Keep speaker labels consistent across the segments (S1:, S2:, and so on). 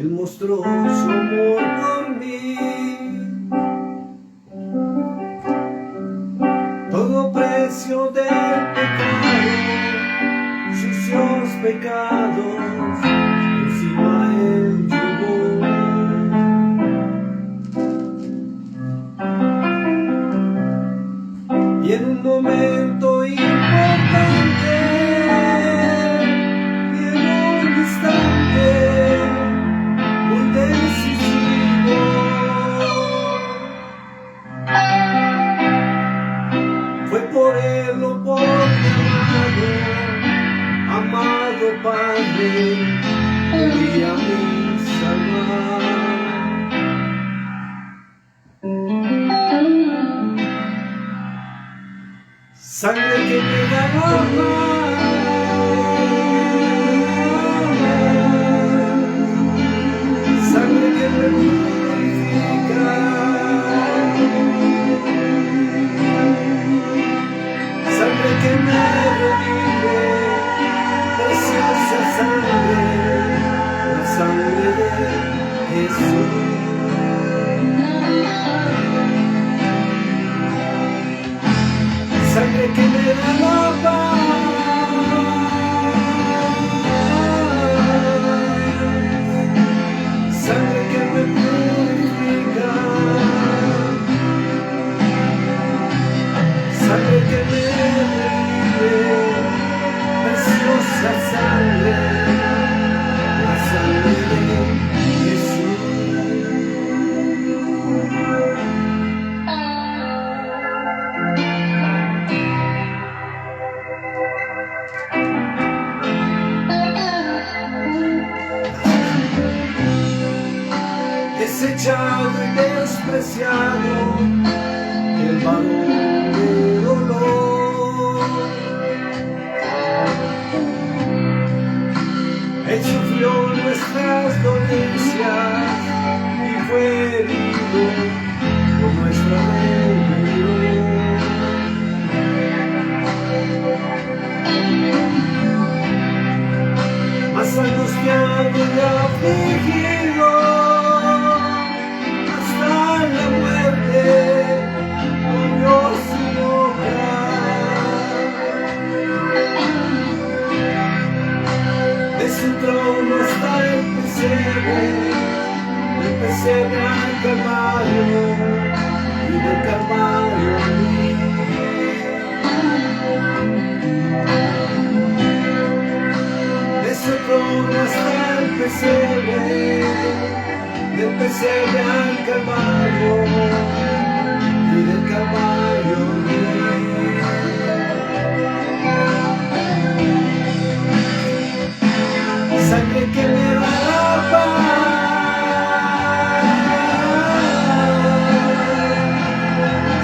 S1: Él mostró su amor por mí. Todo precio del pecado, sucios pecados, encima Él llevó. Y en un momento importante, y en un instante muy decisivo, fue por Él o por mi amado Padre, que vi a mi salvar. Sangre que me da sangre que me purifica, sangre que me revive, preciosa sangre, la sangre de Jesús. Sangre que me da la paz, sangre que me purifica, sangre que me revive, preciosa sangre, la sangre de Jesús. Desechado y despreciado, el varón de dolor. Él sufrió nuestras dolencias y fue herido por nuestra rebelión. Más angustiado y afligido hasta la muerte, murió sin obrar. De su trono hasta el pesebre al Calvario, y del Calvario a mí. De su trono hasta el pesebre, del pesebre al Calvario, y del Calvario a mí. Sangre que me da la paz,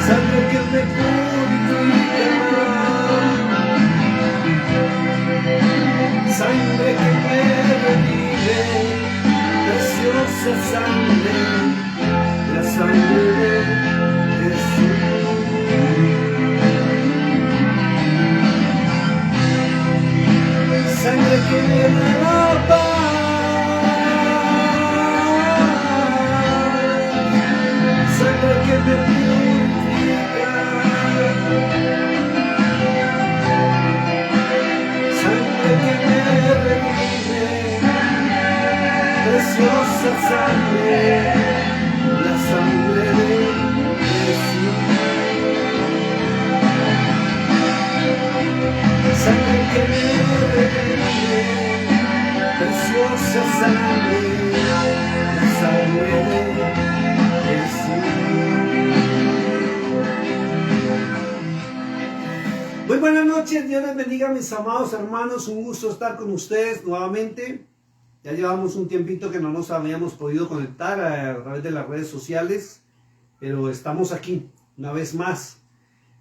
S1: sangre que me purifica, sangre que me revive, preciosa sangre, la sangre de Jesús. Sangre que me da la paz, sangre que me purifica, sangre que me revive, preciosa sangre, la sangre de Jesús. Sangre que me revive, preciosa sangre, la sangre de Jesús. Muy buenas noches, Dios les bendiga, mis amados hermanos, un gusto estar con ustedes nuevamente. Ya llevamos un tiempito que no nos habíamos podido conectar a través de las redes sociales, pero estamos aquí una vez más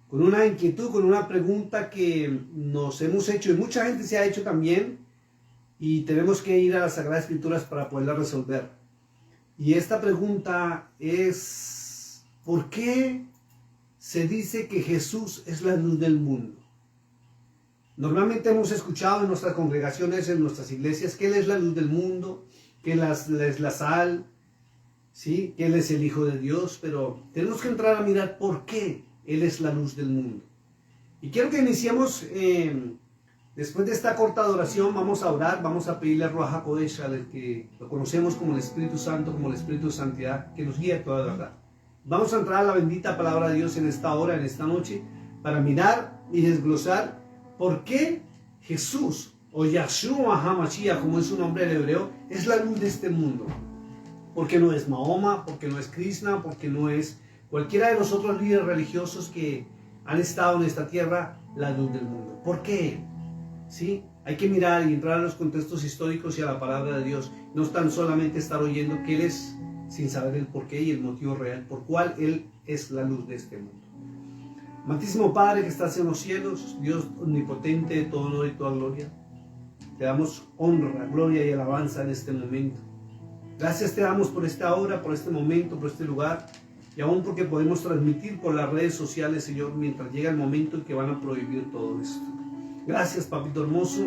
S1: con una inquietud, con una pregunta que nos hemos hecho y mucha gente se ha hecho también, y tenemos que ir a las Sagradas Escrituras para poderla resolver. Y esta pregunta es: ¿por qué se dice que Jesús es la luz del mundo? Normalmente hemos escuchado en nuestras congregaciones, en nuestras iglesias, que Él es la luz del mundo, que Él es la sal, ¿sí? Que Él es el Hijo de Dios, pero tenemos que entrar a mirar por qué Él es la luz del mundo. Y quiero que iniciemos, después de esta corta adoración, vamos a orar, vamos a pedirle a Ruach HaKodesh, al que lo conocemos como el Espíritu Santo, como el Espíritu de Santidad, que nos guíe a toda la verdad. Vamos a entrar a la bendita palabra de Dios en esta hora, en esta noche, para mirar y desglosar por qué Jesús, o Yahshua HaMashiach, como es su nombre en hebreo, es la luz de este mundo. Porque no es Mahoma, porque no es Krishna, porque no es cualquiera de los otros líderes religiosos que han estado en esta tierra, la luz del mundo. ¿Por qué? ¿Sí? Hay que mirar y entrar a los contextos históricos y a la palabra de Dios. No tan solamente estar oyendo que Él es, sin saber el porqué y el motivo real por cual Él es la luz de este mundo. Amantísimo Padre que estás en los cielos, Dios omnipotente de todo honor y toda gloria, te damos honra, gloria y alabanza en este momento. Gracias te damos por esta hora, por este momento, por este lugar, y aún porque podemos transmitir por las redes sociales, Señor, mientras llega el momento en que van a prohibir todo esto. Gracias, Papito hermoso.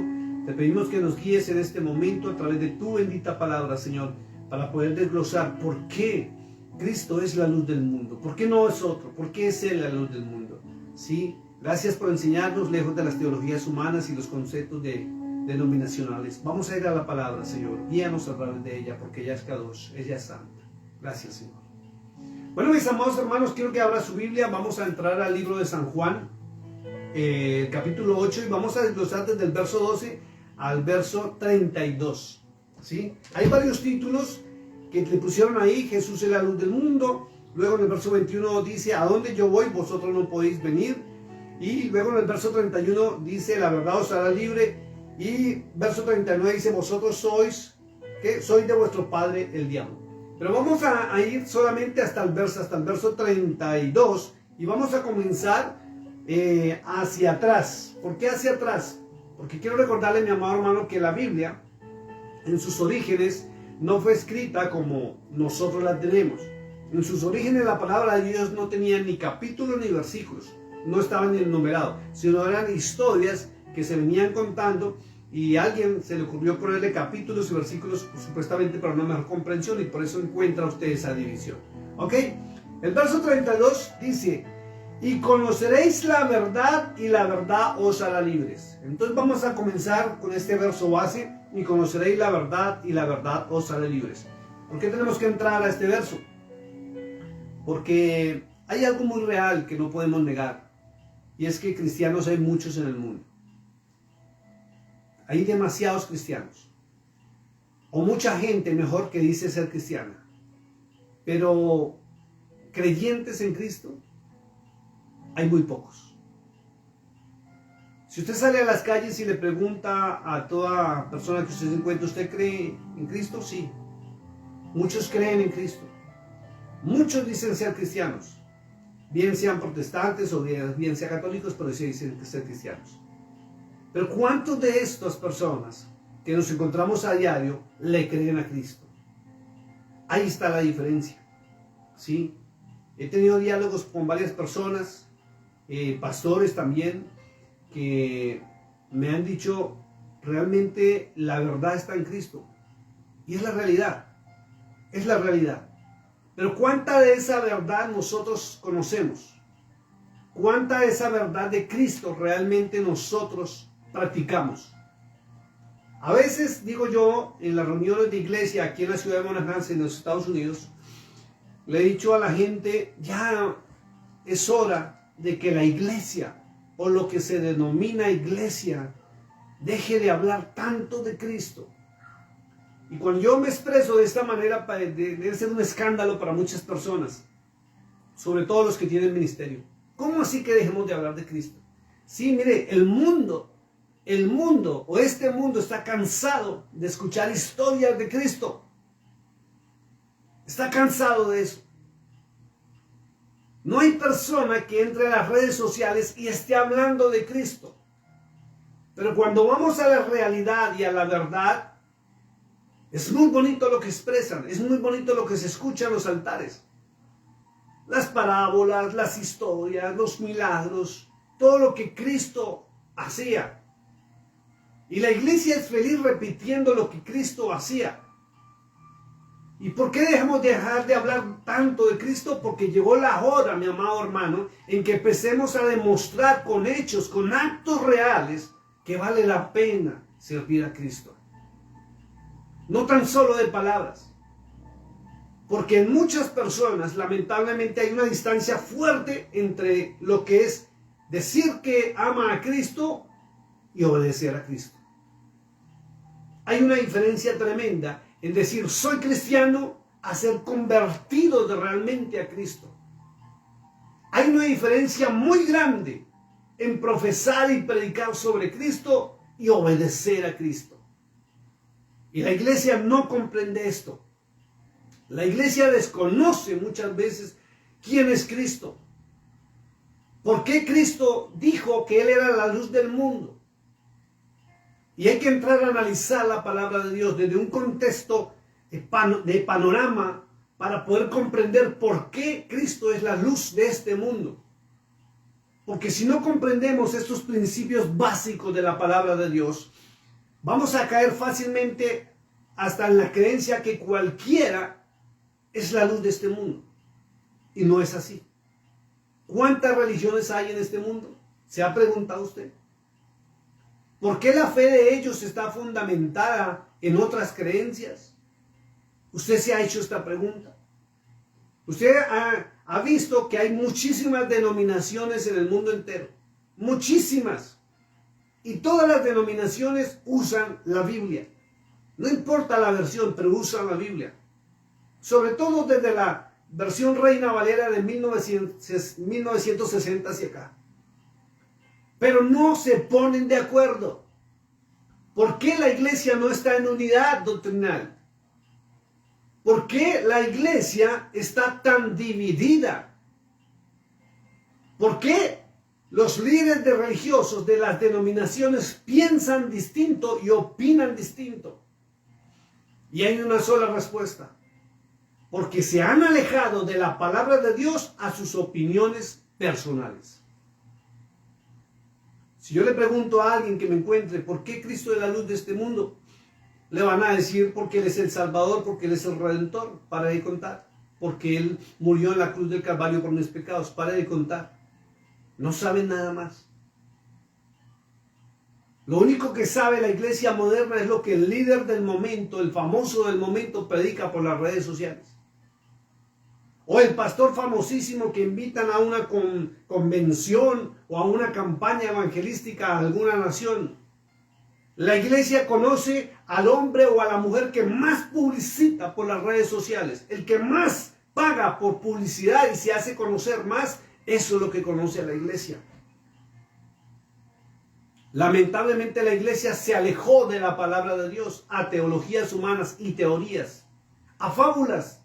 S1: Te pedimos que nos guíes en este momento a través de tu bendita palabra, Señor, para poder desglosar por qué Cristo es la luz del mundo. ¿Por qué no es otro? ¿Por qué es Él la luz del mundo? Sí, gracias por enseñarnos lejos de las teologías humanas y los conceptos denominacionales. Vamos a ir a la palabra, Señor. Guíanos a través de ella, porque ella es Kadosh, ella es santa. Gracias, Señor. Bueno, mis amados hermanos, quiero que abra su Biblia. Vamos a entrar al libro de San Juan, capítulo 8, y vamos a desglosar desde el verso 12 al verso 32. ¿Sí? Hay varios títulos que le pusieron ahí. Jesús es la luz del mundo. Luego en el verso 21 dice: a donde yo voy vosotros no podéis venir. Y luego en el verso 31 dice: la verdad os hará libre. Y verso 39 dice: vosotros sois de vuestro padre el diablo. Pero vamos a ir solamente hasta el verso 32 y vamos a comenzar hacia atrás. ¿Por qué hacia atrás? Porque quiero recordarle, mi amado hermano, que la Biblia en sus orígenes no fue escrita como nosotros la tenemos. En sus orígenes la palabra de Dios no tenía ni capítulos ni versículos, no estaban ni enumerados, sino eran historias que se venían contando, y a alguien se le ocurrió ponerle capítulos y versículos supuestamente para una mejor comprensión, y por eso encuentra usted esa división. ¿Ok? El verso 32 dice: y conoceréis la verdad y la verdad os hará libres. Entonces vamos a comenzar con este verso base: y conoceréis la verdad y la verdad os hará libres. ¿Por qué tenemos que entrar a este verso? Porque hay algo muy real que no podemos negar, y es que cristianos hay muchos en el mundo. Hay demasiados cristianos, o mucha gente mejor que dice ser cristiana, pero creyentes en Cristo hay muy pocos. Si usted sale a las calles y le pregunta a toda persona que usted se encuentra: ¿usted cree en Cristo? Sí. Muchos creen en Cristo. Muchos dicen ser cristianos, bien sean protestantes o bien sean católicos, pero sí dicen ser cristianos. Pero ¿cuántos de estas personas que nos encontramos a diario le creen a Cristo? Ahí está la diferencia. ¿Sí? He tenido diálogos con varias personas, pastores también, que me han dicho: realmente la verdad está en Cristo. Y es la realidad. Es la realidad. Pero ¿cuánta de esa verdad nosotros conocemos? ¿Cuánta de esa verdad de Cristo realmente nosotros practicamos? A veces, digo yo, en las reuniones de iglesia aquí en la ciudad de Monaghan, en los Estados Unidos, le he dicho a la gente: ya es hora de que la iglesia, o lo que se denomina iglesia, deje de hablar tanto de Cristo. Y cuando yo me expreso de esta manera, debe ser un escándalo para muchas personas, sobre todo los que tienen ministerio. ¿Cómo así que dejemos de hablar de Cristo? Sí, mire, el mundo o este mundo está cansado de escuchar historias de Cristo. Está cansado de eso. No hay persona que entre a las redes sociales y esté hablando de Cristo. Pero cuando vamos a la realidad y a la verdad, es muy bonito lo que expresan, es muy bonito lo que se escucha en los altares. Las parábolas, las historias, los milagros, todo lo que Cristo hacía. Y la iglesia es feliz repitiendo lo que Cristo hacía. ¿Y por qué dejamos dejar de hablar tanto de Cristo? Porque llegó la hora, mi amado hermano, en que empecemos a demostrar con hechos, con actos reales, que vale la pena servir a Cristo. No tan solo de palabras. Porque en muchas personas, lamentablemente, hay una distancia fuerte entre lo que es decir que ama a Cristo y obedecer a Cristo. Hay una diferencia tremenda en decir soy cristiano a ser convertido realmente a Cristo. Hay una diferencia muy grande en profesar y predicar sobre Cristo y obedecer a Cristo. Y la iglesia no comprende esto. La iglesia desconoce muchas veces quién es Cristo. ¿Por qué Cristo dijo que Él era la luz del mundo? Y hay que entrar a analizar la palabra de Dios desde un contexto de panorama para poder comprender por qué Cristo es la luz de este mundo. Porque si no comprendemos estos principios básicos de la palabra de Dios, vamos a caer fácilmente hasta en la creencia que cualquiera es la luz de este mundo. Y no es así. ¿Cuántas religiones hay en este mundo? ¿Se ha preguntado usted? ¿Por qué la fe de ellos está fundamentada en otras creencias? ¿Usted se ha hecho esta pregunta? Usted ha visto que hay muchísimas denominaciones en el mundo entero. Muchísimas. Y todas las denominaciones usan la Biblia. No importa la versión, pero usan la Biblia. Sobre todo desde la versión Reina Valera de 1960 hacia acá. Pero no se ponen de acuerdo. ¿Por qué la iglesia no está en unidad doctrinal? ¿Por qué la iglesia está tan dividida? ¿Por qué los líderes religiosos de las denominaciones piensan distinto y opinan distinto? Y hay una sola respuesta. Porque se han alejado de la palabra de Dios a sus opiniones personales. Si yo le pregunto a alguien que me encuentre ¿por qué Cristo es la luz de este mundo? Le van a decir porque Él es el Salvador, porque Él es el Redentor. Para de contar. Porque Él murió en la cruz del Calvario por mis pecados. Para de contar. No saben nada más. Lo único que sabe la iglesia moderna es lo que el líder del momento, el famoso del momento, predica por las redes sociales. O el pastor famosísimo que invitan a una convención o a una campaña evangelística a alguna nación. La iglesia conoce al hombre o a la mujer que más publicita por las redes sociales. El que más paga por publicidad y se hace conocer más, eso es lo que conoce a la iglesia. Lamentablemente la iglesia se alejó de la palabra de Dios a teologías humanas y teorías, a fábulas.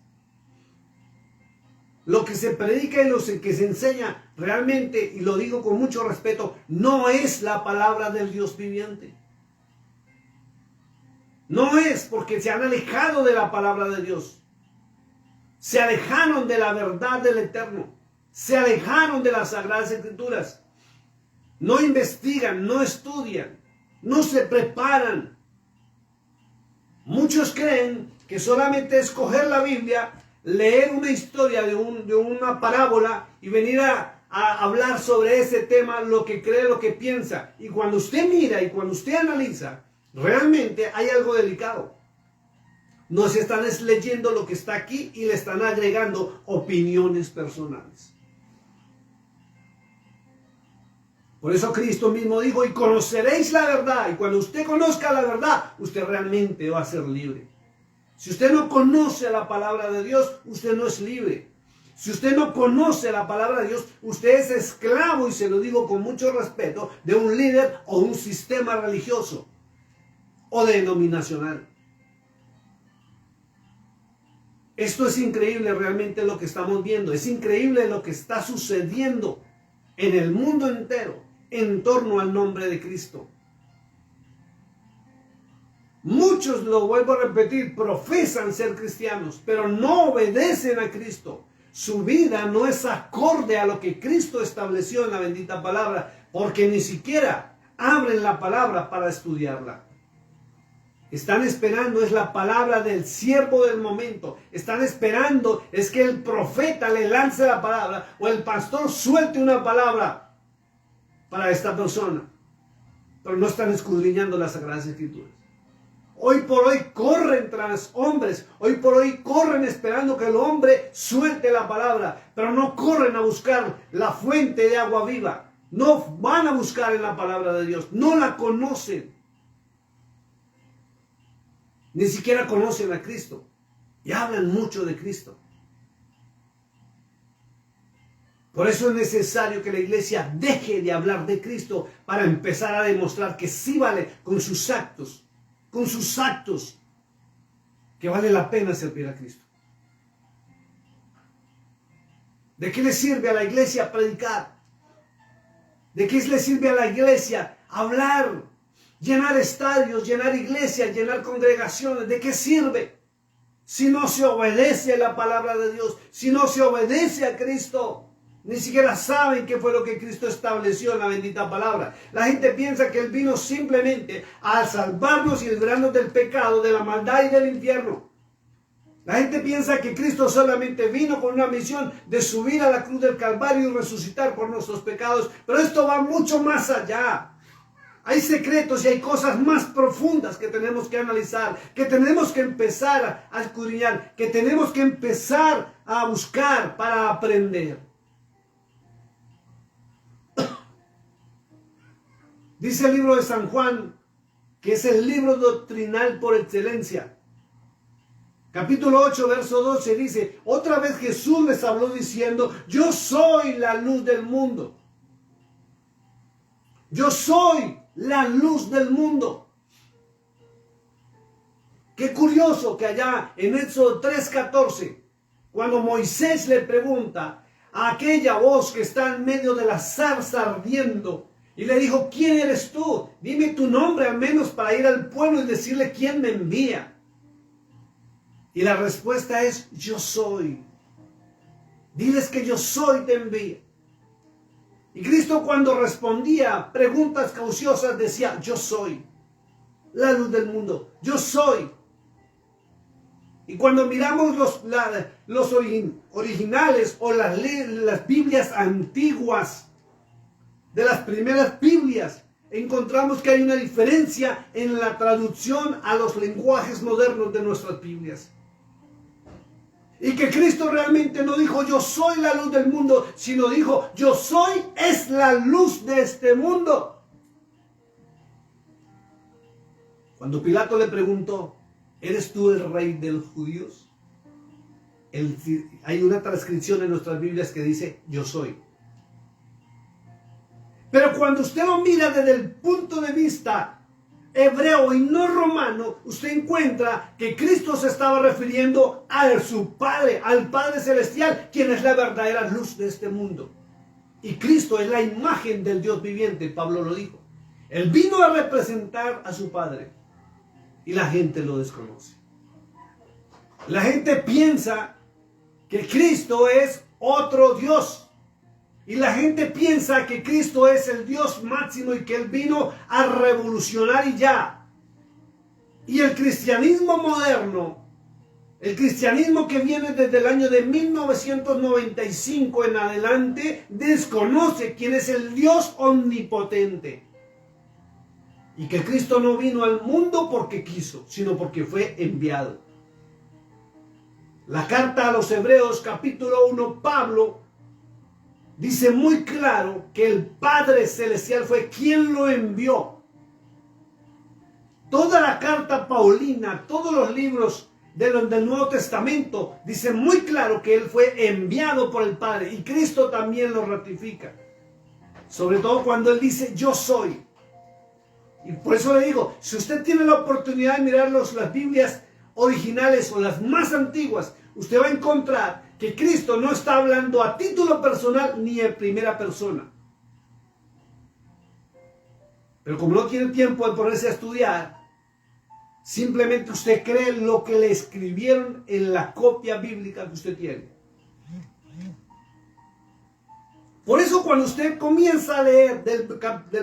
S1: Lo que se predica y lo que se enseña realmente, y lo digo con mucho respeto, no es la palabra del Dios viviente. No es, porque se han alejado de la palabra de Dios. Se alejaron de la verdad del Eterno. Se alejaron de las Sagradas Escrituras. No investigan, no estudian, no se preparan. Muchos creen que solamente es coger la Biblia, leer una historia de una parábola y venir a hablar sobre ese tema, lo que cree, lo que piensa. Y cuando usted mira y cuando usted analiza, realmente hay algo delicado. No se están leyendo lo que está aquí y le están agregando opiniones personales. Por eso Cristo mismo dijo, y conoceréis la verdad. Y cuando usted conozca la verdad, usted realmente va a ser libre. Si usted no conoce la palabra de Dios, usted no es libre. Si usted no conoce la palabra de Dios, usted es esclavo, y se lo digo con mucho respeto, de un líder o un sistema religioso o denominacional. Esto es increíble realmente lo que estamos viendo. Es increíble lo que está sucediendo en el mundo entero en torno al nombre de Cristo. Muchos, lo vuelvo a repetir, profesan ser cristianos, pero no obedecen a Cristo. Su vida no es acorde a lo que Cristo estableció en la bendita palabra, porque ni siquiera abren la palabra para estudiarla. Están esperando, es la palabra del siervo del momento. Están esperando, es que el profeta le lance la palabra o el pastor suelte una palabra para esta persona. Pero no están escudriñando las Sagradas Escrituras. Hoy por hoy corren tras hombres, hoy por hoy corren esperando que el hombre suelte la palabra, pero no corren a buscar la fuente de agua viva. No van a buscar en la palabra de Dios, no la conocen. Ni siquiera conocen a Cristo y hablan mucho de Cristo. Por eso es necesario que la iglesia deje de hablar de Cristo para empezar a demostrar que sí vale con sus actos, que vale la pena servir a Cristo. ¿De qué le sirve a la iglesia predicar? ¿De qué le sirve a la iglesia hablar? Llenar estadios, llenar iglesias, llenar congregaciones. ¿De qué sirve? Si no se obedece a la palabra de Dios, si no se obedece a Cristo. Ni siquiera saben qué fue lo que Cristo estableció en la bendita palabra. La gente piensa que Él vino simplemente a salvarnos y librarnos del pecado, de la maldad y del infierno. La gente piensa que Cristo solamente vino con una misión de subir a la cruz del Calvario y resucitar por nuestros pecados. Pero esto va mucho más allá. Hay secretos y hay cosas más profundas que tenemos que analizar, que tenemos que empezar a escudriñar, que tenemos que empezar a buscar para aprender. Dice el libro de San Juan, que es el libro doctrinal por excelencia. Capítulo 8, verso 12 dice, otra vez Jesús les habló diciendo, yo soy la luz del mundo. Yo soy la luz del mundo. Qué curioso que allá en Éxodo 3:14, cuando Moisés le pregunta a aquella voz que está en medio de la zarza ardiendo, y le dijo, ¿quién eres tú? Dime tu nombre al menos para ir al pueblo y decirle quién me envía. Y la respuesta es, yo soy. Diles que yo soy, te envía. Y Cristo cuando respondía preguntas cauciosas decía, yo soy la luz del mundo, yo soy. Y cuando miramos los originales o las Biblias antiguas, de las primeras Biblias, encontramos que hay una diferencia en la traducción a los lenguajes modernos de nuestras Biblias. Y que Cristo realmente no dijo yo soy la luz del mundo, sino dijo yo soy es la luz de este mundo. Cuando Pilato le preguntó, ¿eres tú el rey de los judíos? Hay una transcripción en nuestras Biblias que dice yo soy. Pero cuando usted lo mira desde el punto de vista hebreo y no romano, usted encuentra que Cristo se estaba refiriendo a su Padre, al Padre Celestial, quien es la verdadera luz de este mundo. Y Cristo es la imagen del Dios viviente, Pablo lo dijo. Él vino a representar a su Padre y la gente lo desconoce. La gente piensa que Cristo es otro Dios. Y la gente piensa que Cristo es el Dios máximo y que Él vino a revolucionar y ya. Y el cristianismo moderno, el cristianismo que viene desde el año de 1995 en adelante, desconoce quién es el Dios omnipotente. Y que Cristo no vino al mundo porque quiso, sino porque fue enviado. La carta a los Hebreos, capítulo 1, Pablo dice muy claro que el Padre Celestial fue quien lo envió. Toda la carta paulina, todos los libros del Nuevo Testamento dicen muy claro que Él fue enviado por el Padre. Y Cristo también lo ratifica. Sobre todo cuando Él dice, yo soy. Y por eso le digo, si usted tiene la oportunidad de mirar las Biblias originales o las más antiguas, usted va a encontrar que Cristo no está hablando a título personal ni en primera persona. Pero como no tiene tiempo de ponerse a estudiar, simplemente usted cree lo que le escribieron en la copia bíblica que usted tiene. Por eso cuando usted comienza a leer del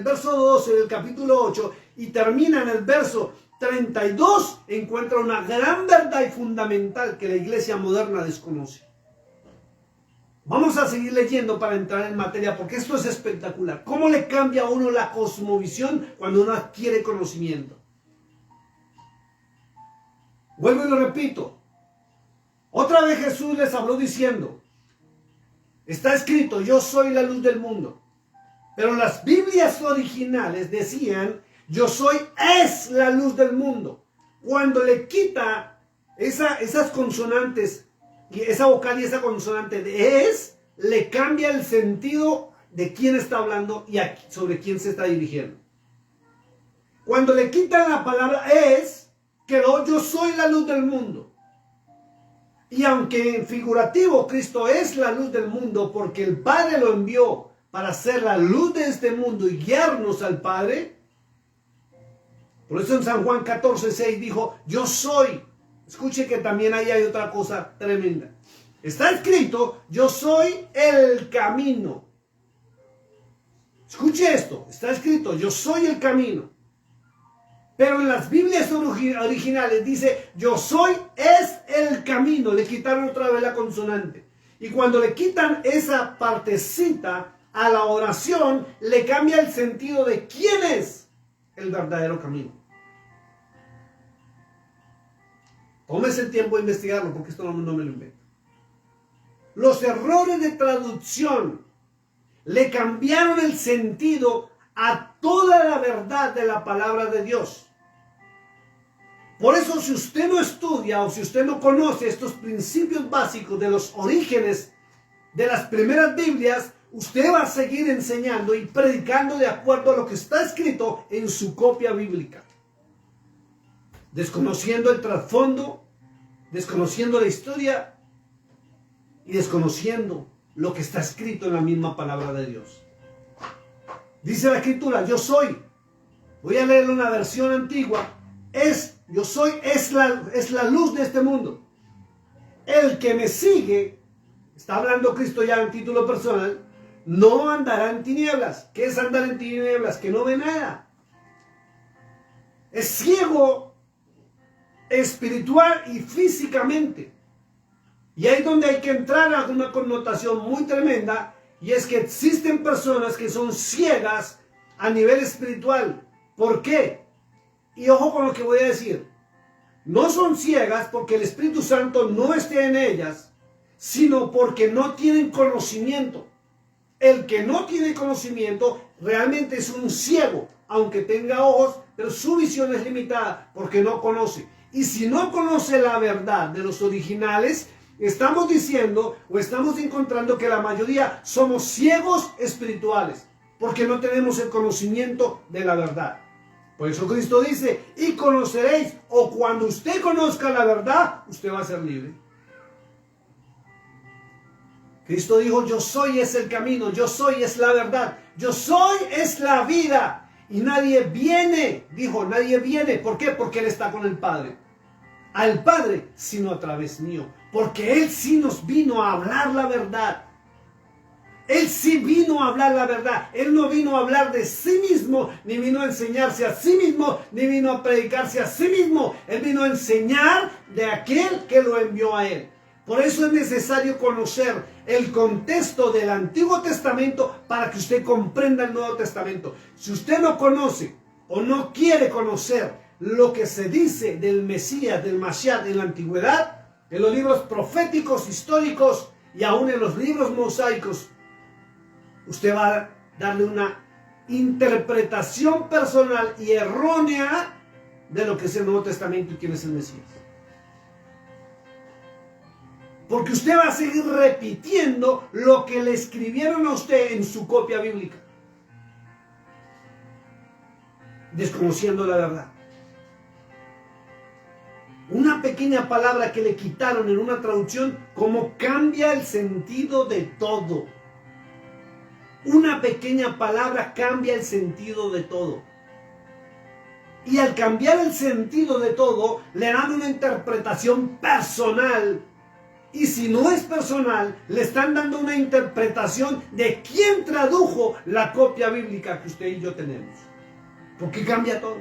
S1: verso 12 del capítulo 8 y termina en el verso 32 encuentra una gran verdad y fundamental que la iglesia moderna desconoce. Vamos a seguir leyendo para entrar en materia, porque esto es espectacular. ¿Cómo le cambia a uno la cosmovisión cuando uno adquiere conocimiento? Vuelvo y lo repito. Otra vez Jesús les habló diciendo, está escrito, yo soy la luz del mundo. Pero las Biblias originales decían, yo soy es la luz del mundo. Cuando le quita esas consonantes, y esa vocal y esa consonante de es, le cambia el sentido de quién está hablando y sobre quién se está dirigiendo. Cuando le quitan la palabra es, quedó yo soy la luz del mundo. Y aunque en figurativo Cristo es la luz del mundo porque el Padre lo envió para ser la luz de este mundo y guiarnos al Padre, por eso en San Juan 14:6 dijo, yo soy. Escuche que también ahí hay otra cosa tremenda. Está escrito, yo soy el camino. Escuche esto, está escrito, yo soy el camino. Pero en las Biblias originales dice, yo soy es el camino. Le quitaron otra vez la consonante. Y cuando le quitan esa partecita a la oración, le cambia el sentido de quién es el verdadero camino. Tómese el tiempo de investigarlo, porque esto no me lo invento. Los errores de traducción le cambiaron el sentido a toda la verdad de la palabra de Dios. Por eso, si usted no estudia o si usted no conoce estos principios básicos de los orígenes de las primeras Biblias, usted va a seguir enseñando y predicando de acuerdo a lo que está escrito en su copia bíblica, desconociendo el trasfondo, desconociendo la historia y desconociendo lo que está escrito en la misma palabra de Dios. Dice la Escritura, yo soy. Voy a leer una versión antigua. Yo soy, es la luz de este mundo. El que me sigue, está hablando Cristo ya en título personal, no andará en tinieblas. ¿Qué es andar en tinieblas? Que no ve nada. Es ciego espiritual y físicamente. Y ahí es donde hay que entrar a una connotación muy tremenda, y es que existen personas que son ciegas a nivel espiritual. ¿Por qué? Y ojo con lo que voy a decir. No son ciegas porque el Espíritu Santo no esté en ellas, sino porque no tienen conocimiento. El que no tiene conocimiento realmente es un ciego, aunque tenga ojos, pero su visión es limitada porque no conoce. Y si no conoce la verdad de los originales, estamos diciendo o estamos encontrando que la mayoría somos ciegos espirituales porque no tenemos el conocimiento de la verdad. Por eso Cristo dice, y conoceréis, o cuando usted conozca la verdad, usted va a ser libre. Cristo dijo, yo soy es el camino, yo soy es la verdad, yo soy es la vida. Y nadie viene, dijo, nadie viene. ¿Por qué? Porque Él está con el Padre. Al Padre, sino a través mío. Porque Él sí nos vino a hablar la verdad. Él sí vino a hablar la verdad. Él no vino a hablar de sí mismo, ni vino a enseñarse a sí mismo, ni vino a predicarse a sí mismo. Él vino a enseñar de aquel que lo envió a Él. Por eso es necesario conocer el contexto del Antiguo Testamento para que usted comprenda el Nuevo Testamento. Si usted no conoce o no quiere conocer lo que se dice del Mesías, del Mashiach en la antigüedad, en los libros proféticos, históricos y aún en los libros mosaicos, usted va a darle una interpretación personal y errónea de lo que es el Nuevo Testamento y quién es el Mesías. Porque usted va a seguir repitiendo lo que le escribieron a usted en su copia bíblica, desconociendo la verdad. Una pequeña palabra que le quitaron en una traducción, como cambia el sentido de todo. Una pequeña palabra cambia el sentido de todo. Y al cambiar el sentido de todo, le dan una interpretación personal. Y si no es personal, le están dando una interpretación de quién tradujo la copia bíblica que usted y yo tenemos. ¿Por qué cambia todo?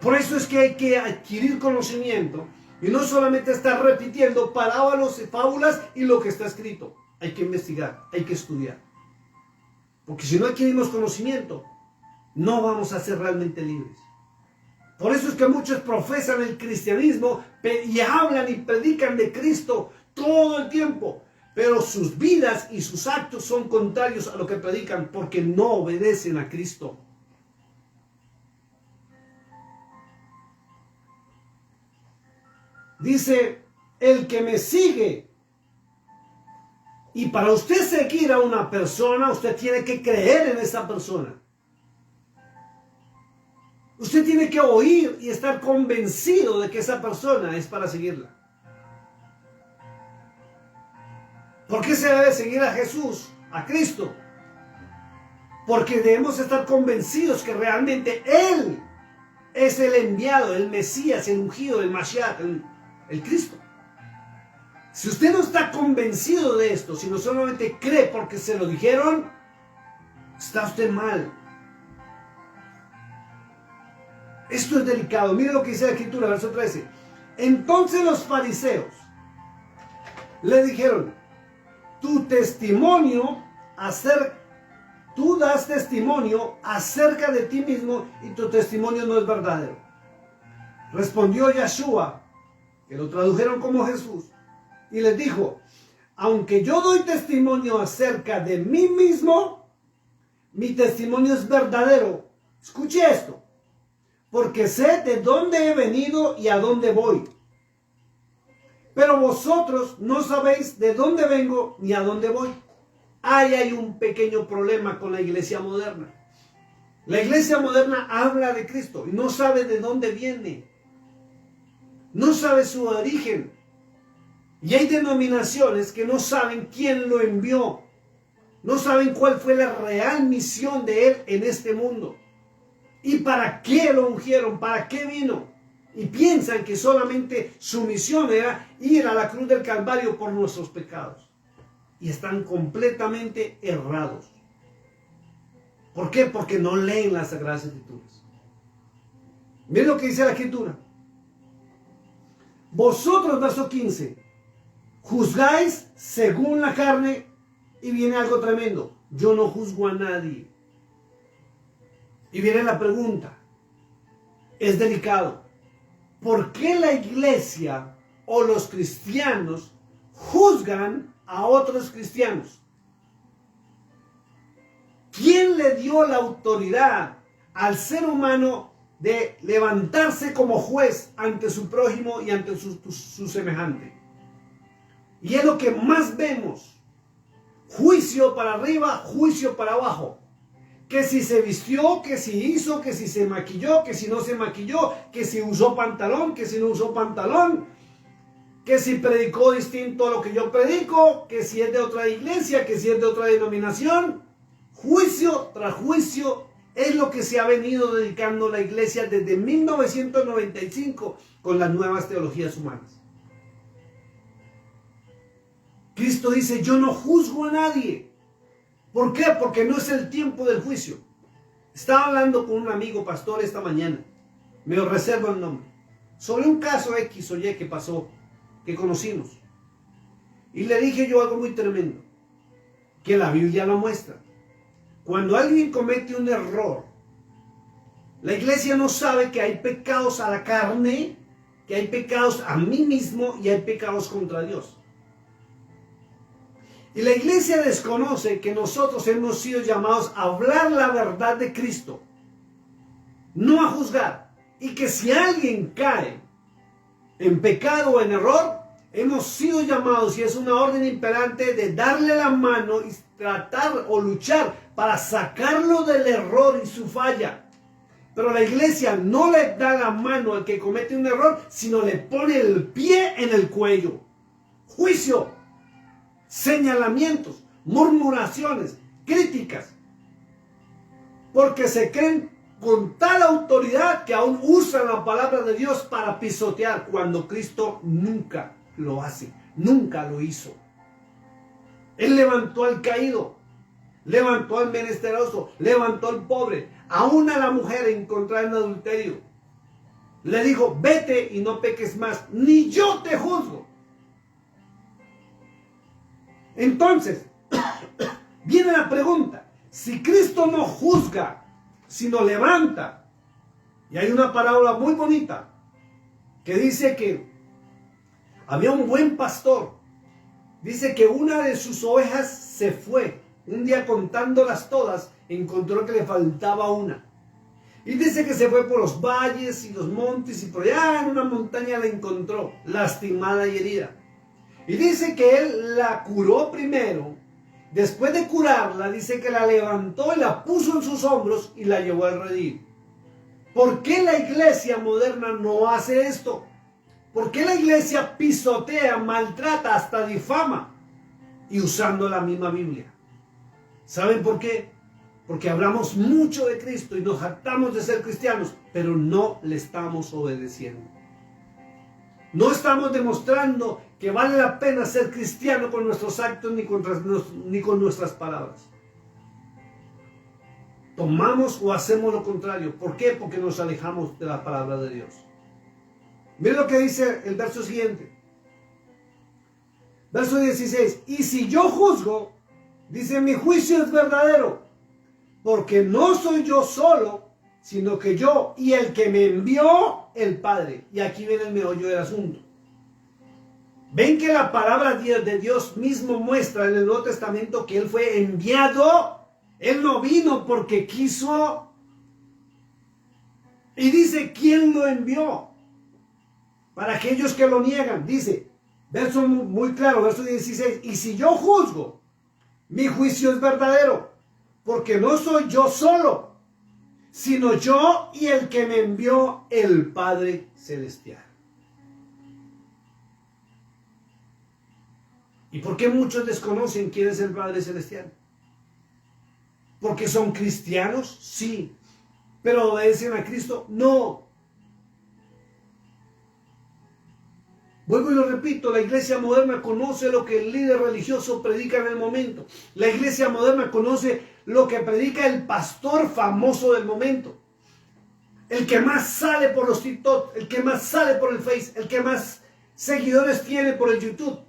S1: Por eso es que hay que adquirir conocimiento y no solamente estar repitiendo parábolas y fábulas y lo que está escrito. Hay que investigar, hay que estudiar. Porque si no adquirimos conocimiento, no vamos a ser realmente libres. Por eso es que muchos profesan el cristianismo y hablan y predican de Cristo todo el tiempo, pero sus vidas y sus actos son contrarios a lo que predican porque no obedecen a Cristo. Dice, el que me sigue. Y para usted seguir a una persona, usted tiene que creer en esa persona. Usted tiene que oír y estar convencido de que esa persona es para seguirla. ¿Por qué se debe seguir a Jesús, a Cristo? Porque debemos estar convencidos que realmente Él es el enviado, el Mesías, el ungido, el Mashiach, el Cristo. Si usted no está convencido de esto, sino solamente cree porque se lo dijeron, está usted mal. Esto es delicado. Mire lo que dice la Escritura, verso 13. Entonces los fariseos le dijeron, tú das testimonio acerca de ti mismo y tu testimonio no es verdadero. Respondió Yeshua, que lo tradujeron como Jesús, y les dijo, aunque yo doy testimonio acerca de mí mismo, mi testimonio es verdadero. Escuche esto, porque sé de dónde he venido y a dónde voy. Pero vosotros no sabéis de dónde vengo ni a dónde voy. Ahí hay un pequeño problema con la iglesia moderna. La iglesia moderna habla de Cristo y no sabe de dónde viene. No sabe su origen. Y hay denominaciones que no saben quién lo envió. No saben cuál fue la real misión de Él en este mundo. ¿Y para qué lo ungieron? ¿Para qué vino? Y piensan que solamente su misión era ir a la cruz del Calvario por nuestros pecados. Y están completamente errados. ¿Por qué? Porque no leen las Sagradas Escrituras. Miren lo que dice la Escritura. Vosotros, verso 15, juzgáis según la carne, y viene algo tremendo. Yo no juzgo a nadie. Y viene la pregunta. Es delicado. ¿Por qué la iglesia o los cristianos juzgan a otros cristianos? ¿Quién le dio la autoridad al ser humano de levantarse como juez ante su prójimo y ante su semejante? Y es lo que más vemos. Juicio para arriba, juicio para abajo. Que si se vistió, que si hizo, que si se maquilló, que si no se maquilló, que si usó pantalón, que si no usó pantalón, que si predicó distinto a lo que yo predico, que si es de otra iglesia, que si es de otra denominación. Juicio tras juicio es lo que se ha venido dedicando la iglesia desde 1995 con las nuevas teologías humanas. Cristo dice, yo no juzgo a nadie. ¿Por qué? Porque no es el tiempo del juicio. Estaba hablando con un amigo pastor esta mañana, me reservo el nombre, sobre un caso X o Y que pasó, que conocimos. Y le dije yo algo muy tremendo, que la Biblia lo muestra. Cuando alguien comete un error, la iglesia no sabe que hay pecados a la carne, que hay pecados a mí mismo y hay pecados contra Dios. Y la iglesia desconoce que nosotros hemos sido llamados a hablar la verdad de Cristo, no a juzgar. Y que si alguien cae en pecado o en error, hemos sido llamados, y es una orden imperante, de darle la mano y tratar o luchar para sacarlo del error y su falla. Pero la iglesia no le da la mano al que comete un error, sino le pone el pie en el cuello. Juicio. Señalamientos, murmuraciones, críticas, porque se creen con tal autoridad que aún usan la palabra de Dios para pisotear, cuando Cristo nunca lo hace, nunca lo hizo. Él levantó al caído, levantó al menesteroso, levantó al pobre, aún a la mujer encontrada en adulterio. le dijo, vete y no peques más, ni yo te juzgo. Entonces, viene la pregunta, si Cristo no juzga, sino levanta, y hay una parábola muy bonita, que dice que había un buen pastor, dice que una de sus ovejas se fue, un día contándolas todas, encontró que le faltaba una. Y dice que se fue por los valles y los montes y por allá en una montaña la encontró, lastimada y herida. Y dice que él la curó primero, después de curarla, dice que la levantó y la puso en sus hombros y la llevó al redil. ¿Por qué la iglesia moderna no hace esto? ¿Por qué la iglesia pisotea, maltrata, hasta difama? Y usando la misma Biblia. ¿Saben por qué? Porque hablamos mucho de Cristo y nos jactamos de ser cristianos, pero no le estamos obedeciendo. No estamos demostrando que vale la pena ser cristiano con nuestros actos ni con nuestras palabras. Tomamos o hacemos lo contrario. ¿Por qué? Porque nos alejamos de la palabra de Dios. Miren lo que dice el verso siguiente. Verso 16. Y si yo juzgo, dice, mi juicio es verdadero, porque no soy yo solo, sino que yo y el que me envió, el Padre. Y aquí viene el meollo del asunto. Ven que la palabra de Dios mismo muestra en el Nuevo Testamento que Él fue enviado. Él no vino porque quiso. Y dice, ¿quién lo envió? Para aquellos que lo niegan, dice, verso muy claro, verso 16, y si yo juzgo, mi juicio es verdadero, porque no soy yo solo, sino yo y el que me envió, el Padre Celestial. ¿Y por qué muchos desconocen quién es el Padre Celestial? ¿Porque son cristianos? Sí. ¿Pero obedecen a Cristo? No. Vuelvo y lo repito, la iglesia moderna conoce lo que el líder religioso predica en el momento. La iglesia moderna conoce lo que predica el pastor famoso del momento. El que más sale por los TikTok, el que más sale por el Face, el que más seguidores tiene por el YouTube.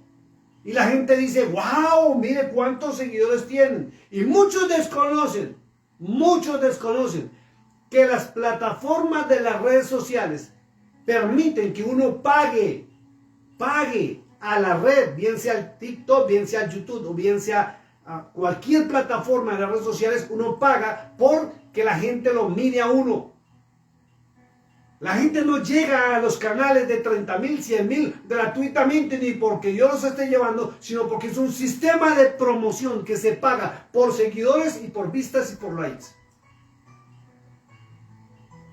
S1: Y la gente dice, wow, mire cuántos seguidores tienen. Y muchos desconocen que las plataformas de las redes sociales permiten que uno pague a la red, bien sea el TikTok, bien sea el YouTube o bien sea cualquier plataforma de las redes sociales, uno paga por que la gente lo mire a uno. La gente no llega a los canales de 30,000, 100,000 gratuitamente, ni porque yo los esté llevando, sino porque es un sistema de promoción que se paga por seguidores y por vistas y por likes.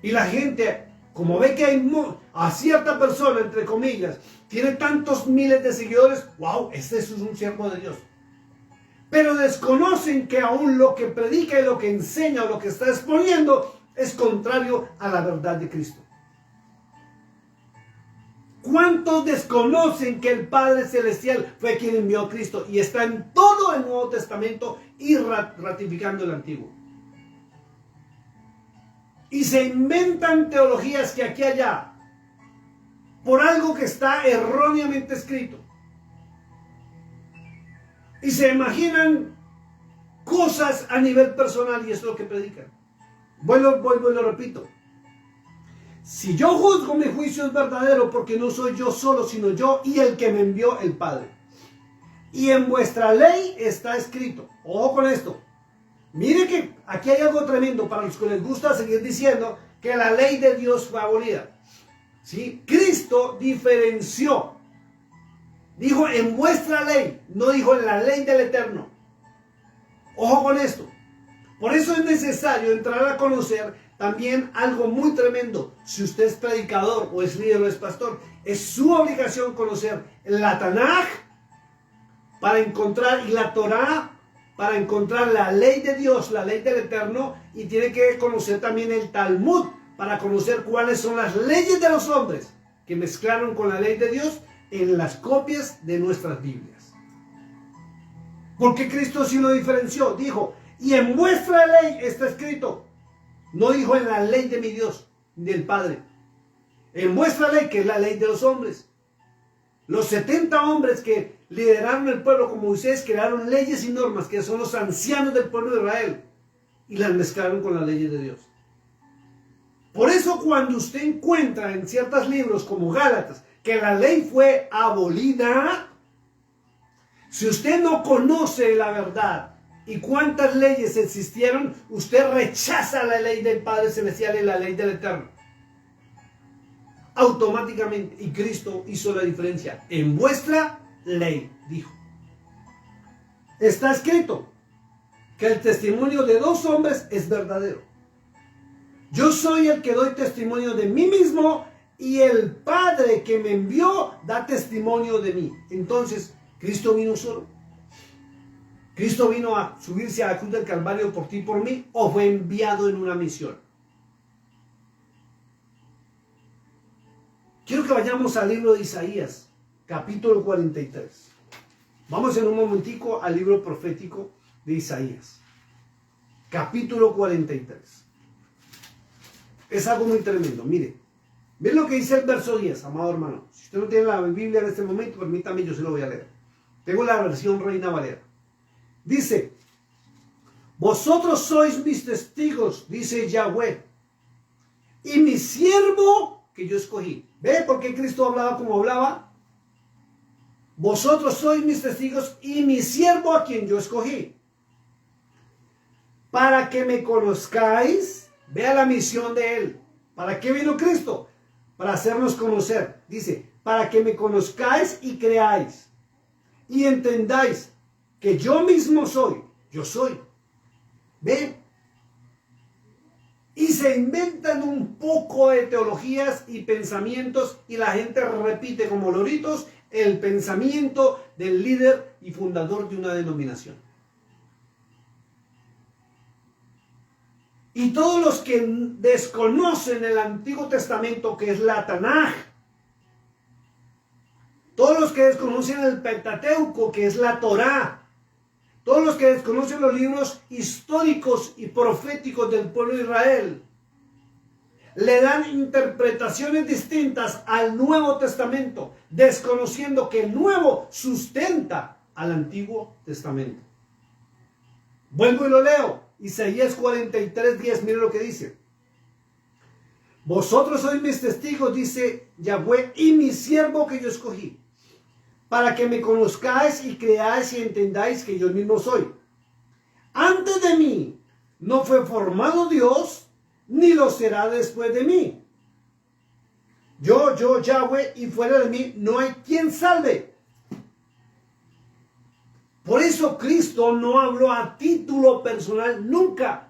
S1: Y la gente, como ve que hay a cierta persona, entre comillas, tiene tantos miles de seguidores, wow, este es un siervo de Dios. Pero desconocen que aún lo que predica y lo que enseña o lo que está exponiendo es contrario a la verdad de Cristo. ¿Cuántos desconocen que el Padre Celestial fue quien envió a Cristo y está en todo el Nuevo Testamento y ratificando el Antiguo? Y se inventan teologías que aquí y allá por algo que está erróneamente escrito. Y se imaginan cosas a nivel personal y es lo que predican. Vuelvo y lo repito. Si yo juzgo, mi juicio es verdadero, porque no soy yo solo, sino yo y el que me envió, el Padre. Y en vuestra ley está escrito. Ojo con esto. Mire que aquí hay algo tremendo para los que les gusta seguir diciendo que la ley de Dios fue abolida. ¿Sí? Cristo diferenció. Dijo en vuestra ley, no dijo en la ley del Eterno. Ojo con esto. Por eso es necesario entrar a conocer también algo muy tremendo. Si usted es predicador o es líder o es pastor, es su obligación conocer la Tanaj para encontrar, y la Torah para encontrar la ley de Dios, la ley del Eterno, y tiene que conocer también el Talmud para conocer cuáles son las leyes de los hombres que mezclaron con la ley de Dios en las copias de nuestras Biblias. Porque Cristo sí lo diferenció, dijo, y en vuestra ley está escrito. No dijo en la ley de mi Dios, del Padre. En vuestra ley, que es la ley de los hombres. Los 70 hombres que lideraron el pueblo como Moisés crearon leyes y normas que son los ancianos del pueblo de Israel y las mezclaron con las leyes de Dios. Por eso cuando usted encuentra en ciertos libros como Gálatas que la ley fue abolida, si usted no conoce la verdad y cuántas leyes existieron, usted rechaza la ley del Padre Celestial y la ley del Eterno. Automáticamente, y Cristo hizo la diferencia. En vuestra ley, dijo. Está escrito que el testimonio de 2 hombres es verdadero. Yo soy el que doy testimonio de mí mismo y el Padre que me envió da testimonio de mí. Entonces, ¿Cristo vino solo? ¿Cristo vino a subirse a la cruz del Calvario por ti y por mí? ¿O fue enviado en una misión? Quiero que vayamos al libro de Isaías, capítulo 43. Vamos en un momentico al libro profético de Isaías, capítulo 43. Es algo muy tremendo. Mire, ve lo que dice el verso 10, amado hermano. Si usted no tiene la Biblia en este momento, permítame, yo se lo voy a leer. Tengo la versión Reina Valera. Dice: vosotros sois mis testigos, dice Yahweh, y mi siervo que yo escogí. ¿Ve por qué Cristo hablaba como hablaba? Vosotros sois mis testigos y mi siervo a quien yo escogí. Para que me conozcáis. Vea la misión de él. ¿Para qué vino Cristo? Para hacernos conocer. Dice, para que me conozcáis y creáis. Y entendáis que yo mismo soy. Yo soy. ¿Ve? Y se inventan un poco de teologías y pensamientos y la gente repite como loritos el pensamiento del líder y fundador de una denominación. Y todos los que desconocen el Antiguo Testamento, que es la Tanaj, todos los que desconocen el Pentateuco, que es la Torá, todos los que desconocen los libros históricos y proféticos del pueblo de Israel, le dan interpretaciones distintas al Nuevo Testamento, desconociendo que el Nuevo sustenta al Antiguo Testamento. Vuelvo y lo leo. Isaías 43:10, mire lo que dice. Vosotros sois mis testigos, dice Yahweh, y mi siervo que yo escogí, para que me conozcáis y creáis y entendáis que yo mismo soy. Antes de mí no fue formado Dios, ni lo será después de mí. Yo, Yahweh, y fuera de mí no hay quien salve. Por eso Cristo no habló a título personal nunca.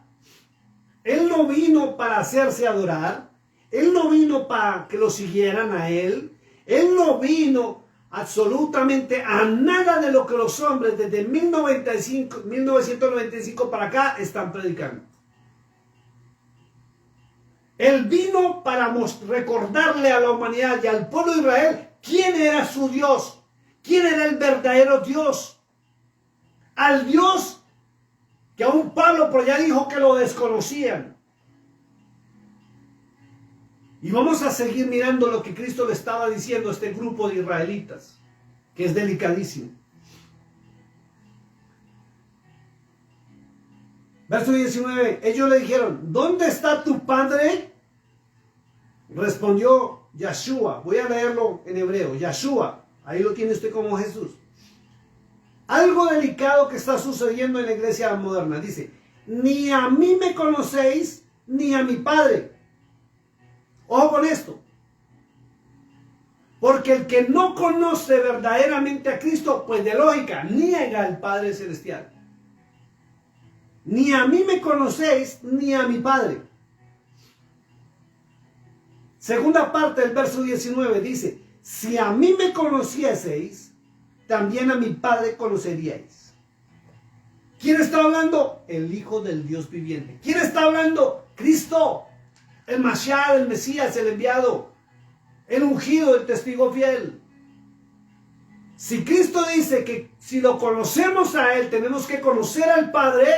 S1: Él no vino para hacerse adorar. Él no vino para que lo siguieran a él. Él no vino absolutamente a nada de lo que los hombres desde 1995 para acá están predicando. Él vino para recordarle a la humanidad y al pueblo de Israel quién era su Dios, quién era el verdadero Dios. Al Dios que aún Pablo por allá dijo que lo desconocían. Y vamos a seguir mirando lo que Cristo le estaba diciendo a este grupo de israelitas, que es delicadísimo. Verso 19, ellos le dijeron, ¿dónde está tu padre? Respondió Yahshua, voy a leerlo en hebreo, Yahshua, ahí lo tiene usted como Jesús. Algo delicado que está sucediendo en la iglesia moderna, dice, ni a mí me conocéis, ni a mi padre. Ojo con esto, porque el que no conoce verdaderamente a Cristo, pues de lógica, niega al Padre Celestial. Ni a mí me conocéis, ni a mi Padre. Segunda parte del verso 19 dice, si a mí me conocieseis, también a mi Padre conoceríais. ¿Quién está hablando? El Hijo del Dios viviente. ¿Quién está hablando? Cristo, el Mashiach, el Mesías, el enviado, el ungido, el testigo fiel. Si Cristo dice que si lo conocemos a Él, tenemos que conocer al Padre,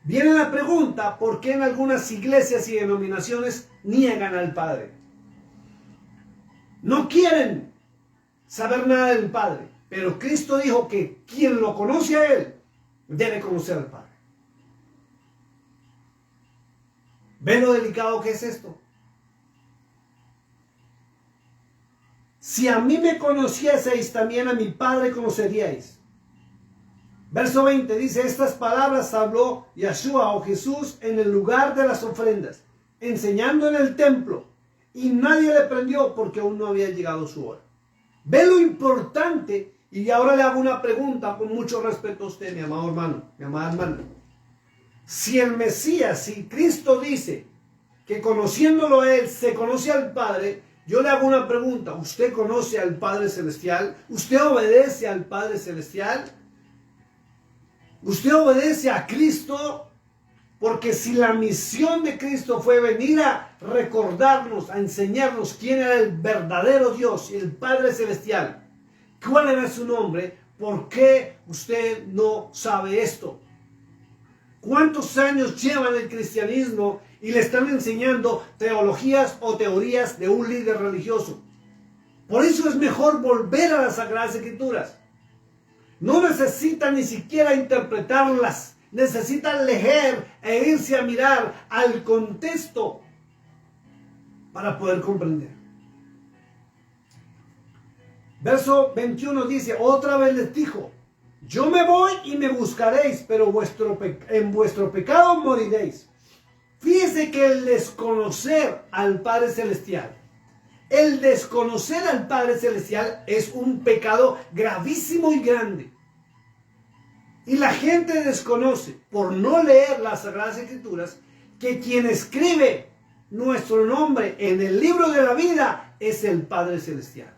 S1: viene la pregunta, ¿por qué en algunas iglesias y denominaciones niegan al Padre? No quieren saber nada del Padre. Pero Cristo dijo que quien lo conoce a Él debe conocer al Padre. ¿Ven lo delicado que es esto? Si a mí me conocieseis, también a mi Padre conoceríais. Verso 20 dice, estas palabras habló Yeshua o Jesús en el lugar de las ofrendas, enseñando en el templo, y nadie le prendió porque aún no había llegado su hora. Ve lo importante, y ahora le hago una pregunta con mucho respeto a usted, mi amado hermano, mi amada hermana. Si el Mesías, si Cristo dice que conociéndolo a Él se conoce al Padre, yo le hago una pregunta. ¿Usted conoce al Padre Celestial? ¿Usted obedece al Padre Celestial? ¿Usted obedece a Cristo? Porque si la misión de Cristo fue venir a recordarnos, a enseñarnos quién era el verdadero Dios y el Padre Celestial, ¿cuál era su nombre? ¿Por qué usted no sabe esto? ¿Cuántos años lleva en el cristianismo y le están enseñando teologías o teorías de un líder religioso? Por eso es mejor volver a las Sagradas Escrituras. No necesitan ni siquiera interpretarlas. Necesitan leer e irse a mirar al contexto para poder comprender. Verso 21 dice, otra vez les dijo, yo me voy y me buscaréis, pero en vuestro pecado moriréis. Fíjese que el desconocer al Padre Celestial, el desconocer al Padre Celestial es un pecado gravísimo y grande. Y la gente desconoce, por no leer las Sagradas Escrituras, que quien escribe nuestro nombre en el libro de la vida es el Padre Celestial.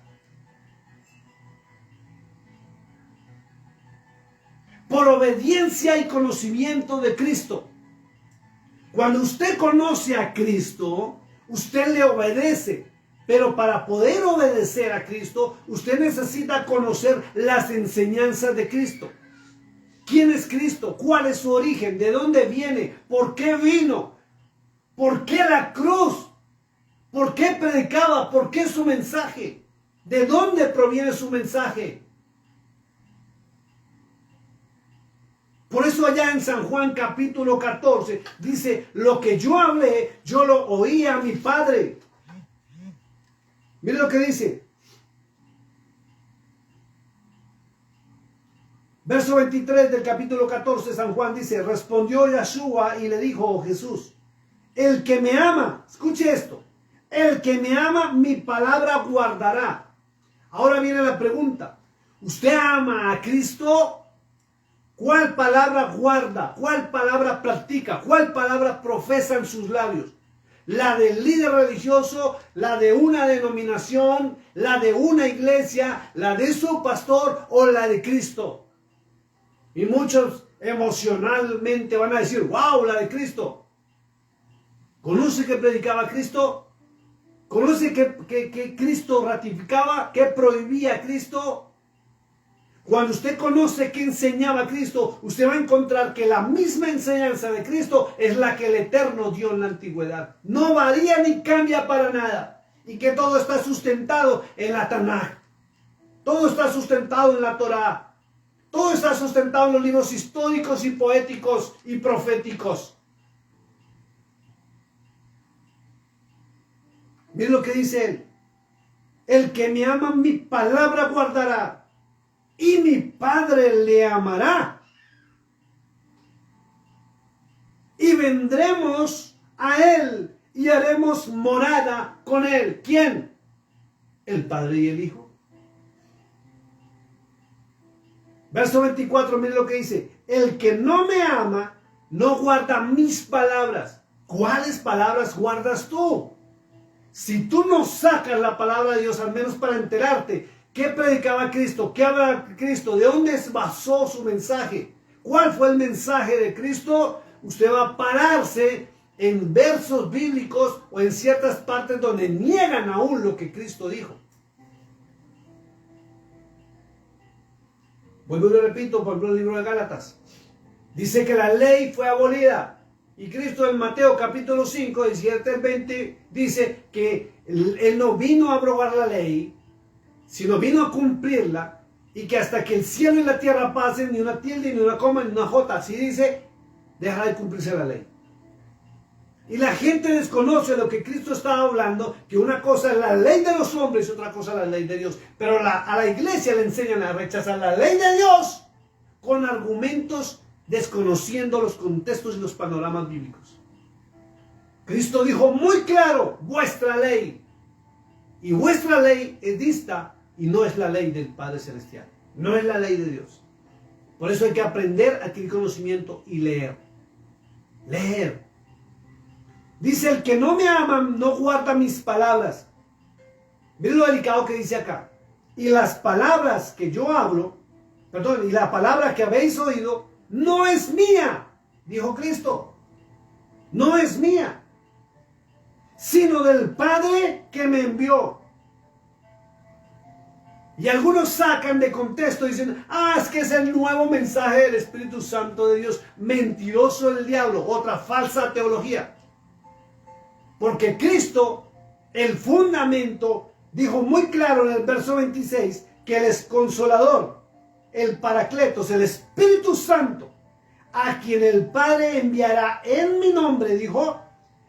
S1: Por obediencia y conocimiento de Cristo. Cuando usted conoce a Cristo, usted le obedece. Pero para poder obedecer a Cristo, usted necesita conocer las enseñanzas de Cristo. ¿Quién es Cristo? ¿Cuál es su origen? ¿De dónde viene? ¿Por qué vino? ¿Por qué la cruz? ¿Por qué predicaba? ¿Por qué su mensaje? ¿De dónde proviene su mensaje? Por eso allá en San Juan capítulo 14 dice, lo que yo hablé, yo lo oí a mi Padre. Mire lo que dice. Verso 23 del capítulo 14 de San Juan dice, respondió Yeshua y le dijo Jesús, el que me ama, escuche esto, el que me ama mi palabra guardará. Ahora viene la pregunta, ¿usted ama a Cristo? ¿Cuál palabra guarda? ¿Cuál palabra practica? ¿Cuál palabra profesa en sus labios? ¿La del líder religioso? ¿La de una denominación? ¿La de una iglesia? ¿La de su pastor? ¿O la de Cristo? Y muchos emocionalmente van a decir, wow, la de Cristo. ¿Conoce que predicaba Cristo? ¿Conoce que Cristo ratificaba? ¿Que prohibía Cristo? Cuando usted conoce que enseñaba Cristo, usted va a encontrar que la misma enseñanza de Cristo es la que el Eterno dio en la antigüedad. No varía ni cambia para nada. Y que todo está sustentado en la Tanaj. Todo está sustentado en la Torah. Todo está sustentado en los libros históricos y poéticos y proféticos. Miren lo que dice él. El que me ama, mi palabra guardará. Y mi Padre le amará. Y vendremos a él y haremos morada con él. ¿Quién? El Padre y el Hijo. Verso 24, miren lo que dice. El que no me ama, no guarda mis palabras. ¿Cuáles palabras guardas tú? Si tú no sacas la palabra de Dios, al menos para enterarte, ¿qué predicaba Cristo? ¿Qué habla Cristo? ¿De dónde basó su mensaje? ¿Cuál fue el mensaje de Cristo? Usted va a pararse en versos bíblicos o en ciertas partes donde niegan aún lo que Cristo dijo. Vuelvo y lo repito, por ejemplo, el libro de Gálatas. Dice que la ley fue abolida. Y Cristo en Mateo capítulo 5, 17 al 20, dice que Él no vino a abrogar la ley, sino vino a cumplirla, y que hasta que el cielo y la tierra pasen, ni una tilde, ni una coma, ni una jota, así dice, dejará de cumplirse la ley. Y la gente desconoce lo que Cristo estaba hablando, que una cosa es la ley de los hombres y otra cosa es la ley de Dios. Pero a la iglesia le enseñan a rechazar la ley de Dios con argumentos desconociendo los contextos y los panoramas bíblicos. Cristo dijo muy claro, vuestra ley. Y vuestra ley es dista y no es la ley del Padre Celestial. No es la ley de Dios. Por eso hay que aprender, adquirir conocimiento y leer. Leer. Dice, el que no me ama no guarda mis palabras. Miren lo delicado que dice acá. Y las palabras que yo hablo, y la palabra que habéis oído, no es mía, dijo Cristo. No es mía, sino del Padre que me envió. Y algunos sacan de contexto diciendo, es que es el nuevo mensaje del Espíritu Santo de Dios. Mentiroso el diablo, otra falsa teología. Porque Cristo, el fundamento, dijo muy claro en el verso 26 que Él es consolador, el Paracletos, el Espíritu Santo, a quien el Padre enviará en mi nombre, dijo,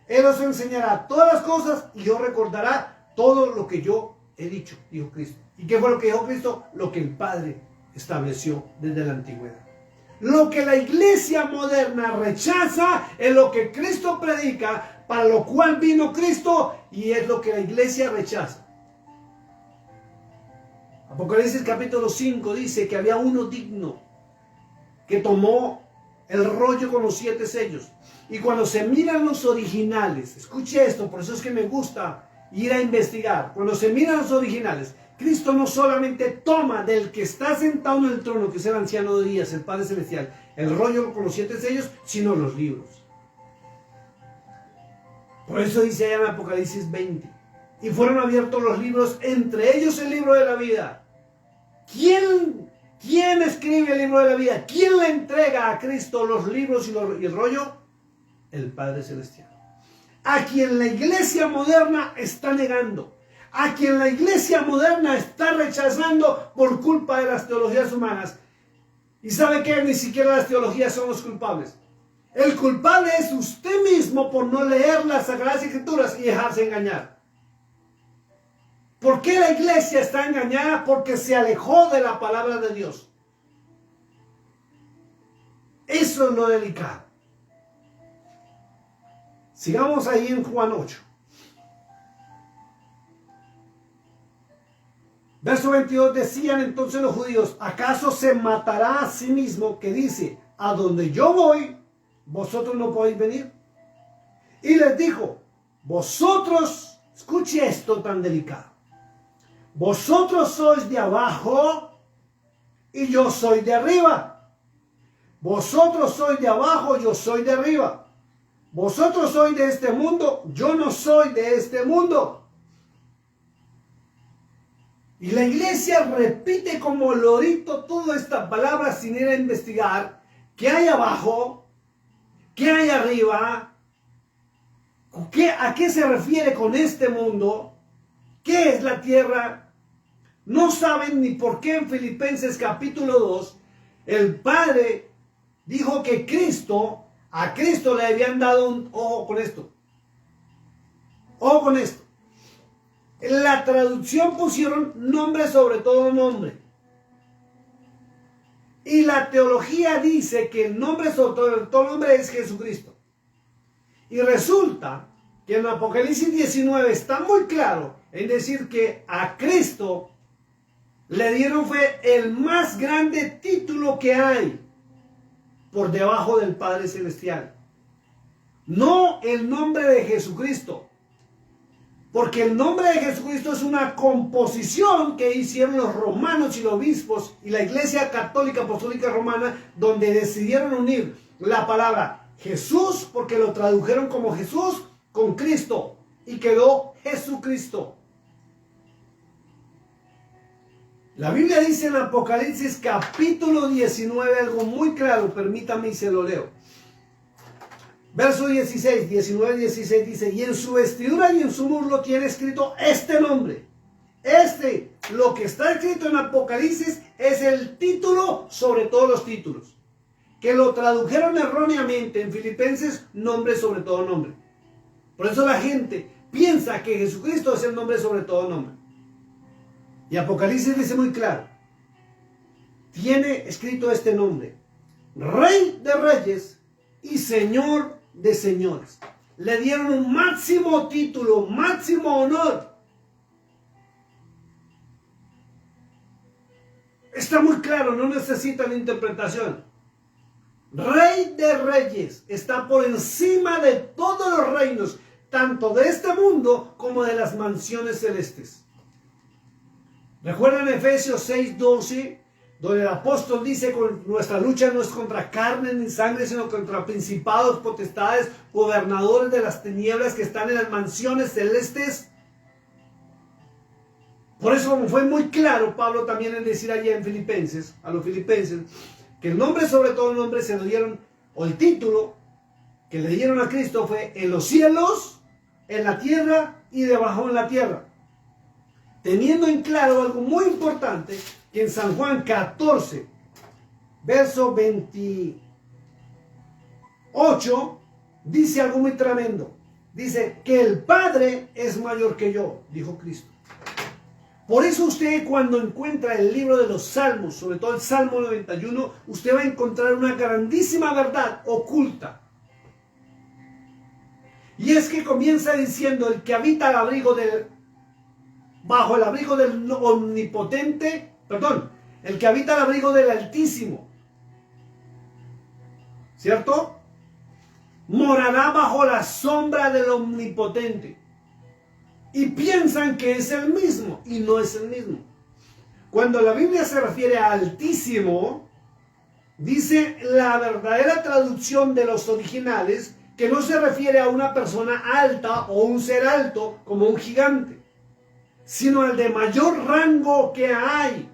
S1: Él os enseñará todas las cosas y os recordará todo lo que yo he dicho, dijo Cristo. ¿Y qué fue lo que dijo Cristo? Lo que el Padre estableció desde la antigüedad. Lo que la iglesia moderna rechaza es lo que Cristo predica, para lo cual vino Cristo, y es lo que la iglesia rechaza. Apocalipsis capítulo 5 dice que había uno digno que tomó el rollo con los 7 sellos. Y cuando se miran los originales, escuche esto, por eso es que me gusta ir a investigar. Cuando se miran los originales, Cristo no solamente toma del que está sentado en el trono, que es el anciano de días, el Padre Celestial, el rollo con los 7 sellos, sino los libros. Por eso dice allá en Apocalipsis 20, y fueron abiertos los libros, entre ellos el libro de la vida. ¿Quién escribe el libro de la vida? ¿Quién le entrega a Cristo los libros y el rollo? El Padre Celestial. A quien la iglesia moderna está negando, a quien la iglesia moderna está rechazando por culpa de las teologías humanas. ¿Y sabe qué? Ni siquiera las teologías son los culpables. El culpable es usted mismo por no leer las Sagradas Escrituras y dejarse engañar. ¿Por qué la iglesia está engañada? Porque se alejó de la palabra de Dios. Eso es lo delicado. Sigamos ahí en Juan 8. Verso 22, decían entonces los judíos, ¿acaso se matará a sí mismo que dice, a donde yo voy, vosotros no podéis venir? Y les dijo, vosotros, escuche esto tan delicado, vosotros sois de abajo y yo soy de arriba. Vosotros sois de abajo, yo soy de arriba. Vosotros sois de este mundo, yo no soy de este mundo. Y la iglesia repite como lorito toda esta palabra sin ir a investigar qué hay abajo, qué hay arriba, a qué se refiere con este mundo, qué es la tierra. No saben ni por qué en Filipenses capítulo 2 el Padre dijo que a Cristo le habían dado un ojo con esto. Ojo con esto. En la traducción pusieron nombre sobre todo nombre. Y la teología dice que el nombre sobre todo nombre es Jesucristo. Y resulta que en Apocalipsis 19 está muy claro en decir que a Cristo le dieron fue el más grande título que hay por debajo del Padre Celestial. No el nombre de Jesucristo. Porque el nombre de Jesucristo es una composición que hicieron los romanos y los obispos y la Iglesia Católica Apostólica Romana, donde decidieron unir la palabra Jesús, porque lo tradujeron como Jesús, con Cristo, y quedó Jesucristo. La Biblia dice en Apocalipsis capítulo 19 algo muy claro, permítame y se lo leo. Verso 16, 19 y 16 dice, y en su vestidura y en su muslo tiene escrito este nombre. Lo que está escrito en Apocalipsis es el título sobre todos los títulos. Que lo tradujeron erróneamente en Filipenses, nombre sobre todo nombre. Por eso la gente piensa que Jesucristo es el nombre sobre todo nombre. Y Apocalipsis dice muy claro, tiene escrito este nombre, Rey de Reyes y Señor de Señores. Le dieron un máximo título, máximo honor. Está muy claro, no necesitan interpretación. Rey de Reyes está por encima de todos los reinos, tanto de este mundo como de las mansiones celestes. ¿Recuerdan Efesios 6:12? Donde el apóstol dice que nuestra lucha no es contra carne ni sangre, sino contra principados, potestades, gobernadores de las tinieblas que están en las mansiones celestes. Por eso, como fue muy claro Pablo también en decir allá en Filipenses, a los filipenses, que el nombre sobre todo nombre se lo dieron, o el título que le dieron a Cristo fue en los cielos, en la tierra y debajo en la tierra. Teniendo en claro algo muy importante, que en San Juan 14, verso 28, dice algo muy tremendo. Dice que el Padre es mayor que yo, dijo Cristo. Por eso usted cuando encuentra el libro de los Salmos, sobre todo el Salmo 91, usted va a encontrar una grandísima verdad oculta. Y es que comienza diciendo el que habita bajo el abrigo del omnipotente, el que habita al abrigo del Altísimo, ¿cierto? Morará bajo la sombra del Omnipotente. Y piensan que es el mismo, y no es el mismo. Cuando la Biblia se refiere a Altísimo, dice la verdadera traducción de los originales, que no se refiere a una persona alta o un ser alto como un gigante, sino al de mayor rango que hay.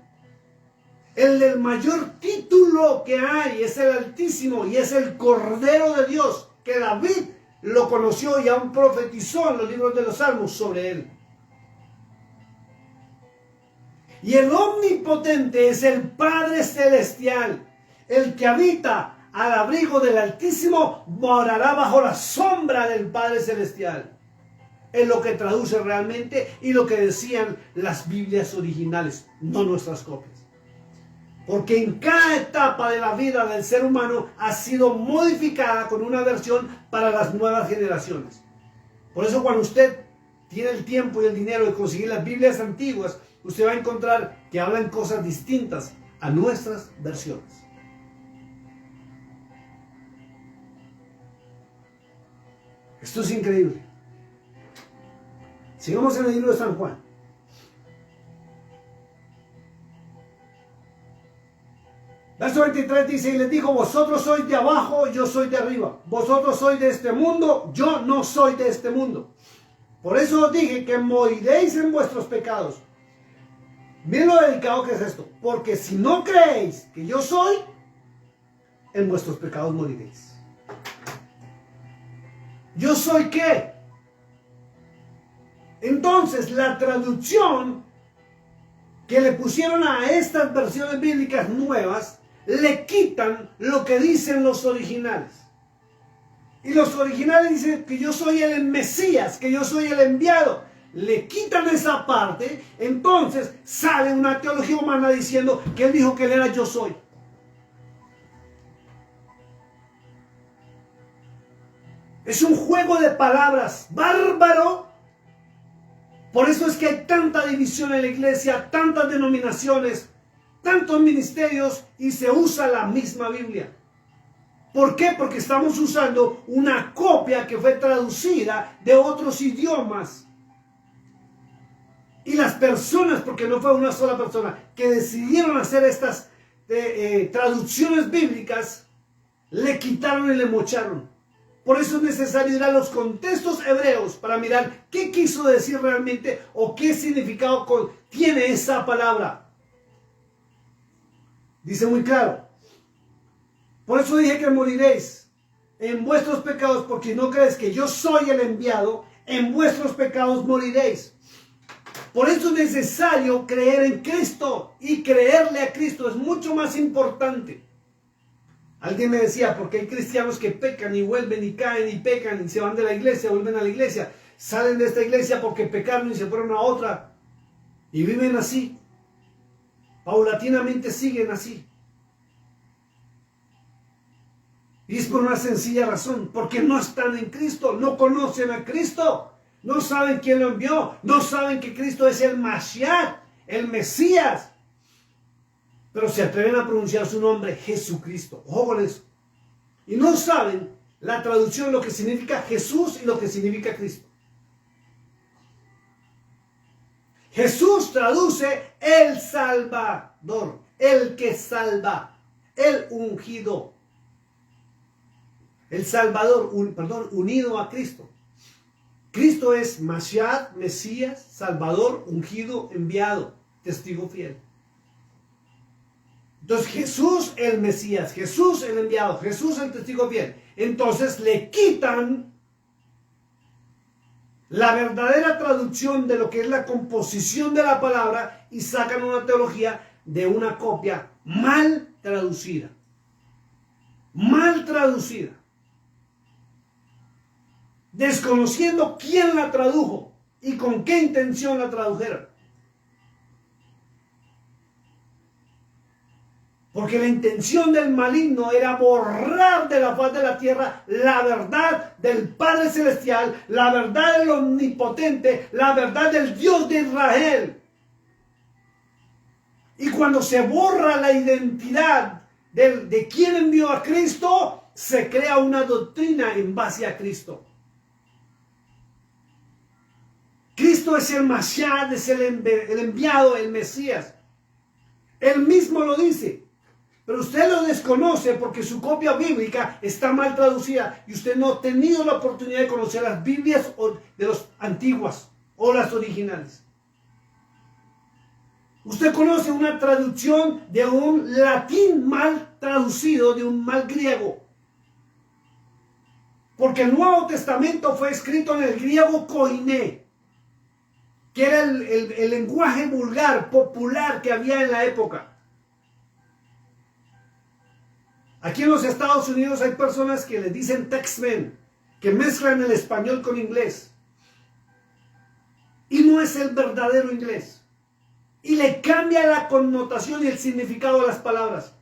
S1: El del mayor título que hay es el Altísimo y es el Cordero de Dios, que David lo conoció y aún profetizó en los libros de los Salmos sobre él. Y el Omnipotente es el Padre Celestial, el que habita al abrigo del Altísimo, morará bajo la sombra del Padre Celestial. Es lo que traduce realmente y lo que decían las Biblias originales, no nuestras copias. Porque en cada etapa de la vida del ser humano ha sido modificada con una versión para las nuevas generaciones. Por eso cuando usted tiene el tiempo y el dinero de conseguir las Biblias antiguas, usted va a encontrar que hablan cosas distintas a nuestras versiones. Esto es increíble. Sigamos en el libro de San Juan. Verso 23 dice, y les dijo, vosotros sois de abajo, yo soy de arriba. Vosotros sois de este mundo, yo no soy de este mundo. Por eso os dije que moriréis en vuestros pecados. Miren lo delicado que es esto. Porque si no creéis que yo soy, en vuestros pecados moriréis. ¿Yo soy qué? Entonces, la traducción que le pusieron a estas versiones bíblicas nuevas, le quitan lo que dicen los originales. Y los originales dicen que yo soy el Mesías, que yo soy el enviado. Le quitan esa parte, entonces sale una teología humana diciendo que él dijo que él era yo soy. Es un juego de palabras bárbaro. Por eso es que hay tanta división en la iglesia, tantas denominaciones, tantos ministerios y se usa la misma Biblia. ¿Por qué? Porque estamos usando una copia que fue traducida de otros idiomas. Y las personas, porque no fue una sola persona, que decidieron hacer estas traducciones bíblicas, le quitaron y le mocharon. Por eso es necesario ir a los contextos hebreos para mirar qué quiso decir realmente o qué significado tiene esa palabra. Dice muy claro. Por eso dije que moriréis. en vuestros pecados, porque si no crees que yo soy el enviado, en vuestros pecados moriréis. Por eso es necesario creer en Cristo, y creerle a Cristo es mucho más importante. Alguien me decía, porque hay cristianos que pecan y vuelven y caen y pecan y se van de la iglesia, vuelven a la iglesia, salen de esta iglesia porque pecaron y se fueron a otra y viven así, paulatinamente siguen así. Y es por una sencilla razón, porque no están en Cristo, no conocen a Cristo, no saben quién lo envió, no saben que Cristo es el Mashiach, el Mesías. Pero se atreven a pronunciar su nombre, Jesucristo. Ojo con eso. Y no saben la traducción, lo que significa Jesús y lo que significa Cristo. Jesús traduce el Salvador, el que salva, el ungido. El Salvador, unido a Cristo. Cristo es Mashiach, Mesías, Salvador, ungido, enviado, testigo fiel. Entonces Jesús el Mesías, Jesús el enviado, Jesús el testigo fiel. Entonces le quitan la verdadera traducción de lo que es la composición de la palabra y sacan una teología de una copia mal traducida. Mal traducida. Desconociendo quién la tradujo y con qué intención la tradujeron. Porque la intención del maligno era borrar de la faz de la tierra la verdad del Padre Celestial, la verdad del Omnipotente, la verdad del Dios de Israel. Y cuando se borra la identidad de quien envió a Cristo, se crea una doctrina en base a Cristo. Cristo es el Mashiach, es el enviado, el Mesías. Él mismo lo dice. Pero usted lo desconoce porque su copia bíblica está mal traducida y usted no ha tenido la oportunidad de conocer las Biblias de las antiguas o las originales. Usted conoce una traducción de un latín mal traducido, de un mal griego. Porque el Nuevo Testamento fue escrito en el griego koiné, que era el lenguaje vulgar, popular que había en la época. Aquí en los Estados Unidos hay personas que les dicen Tex-Men, que mezclan el español con inglés. Y no es el verdadero inglés. Y le cambia la connotación y el significado de las palabras.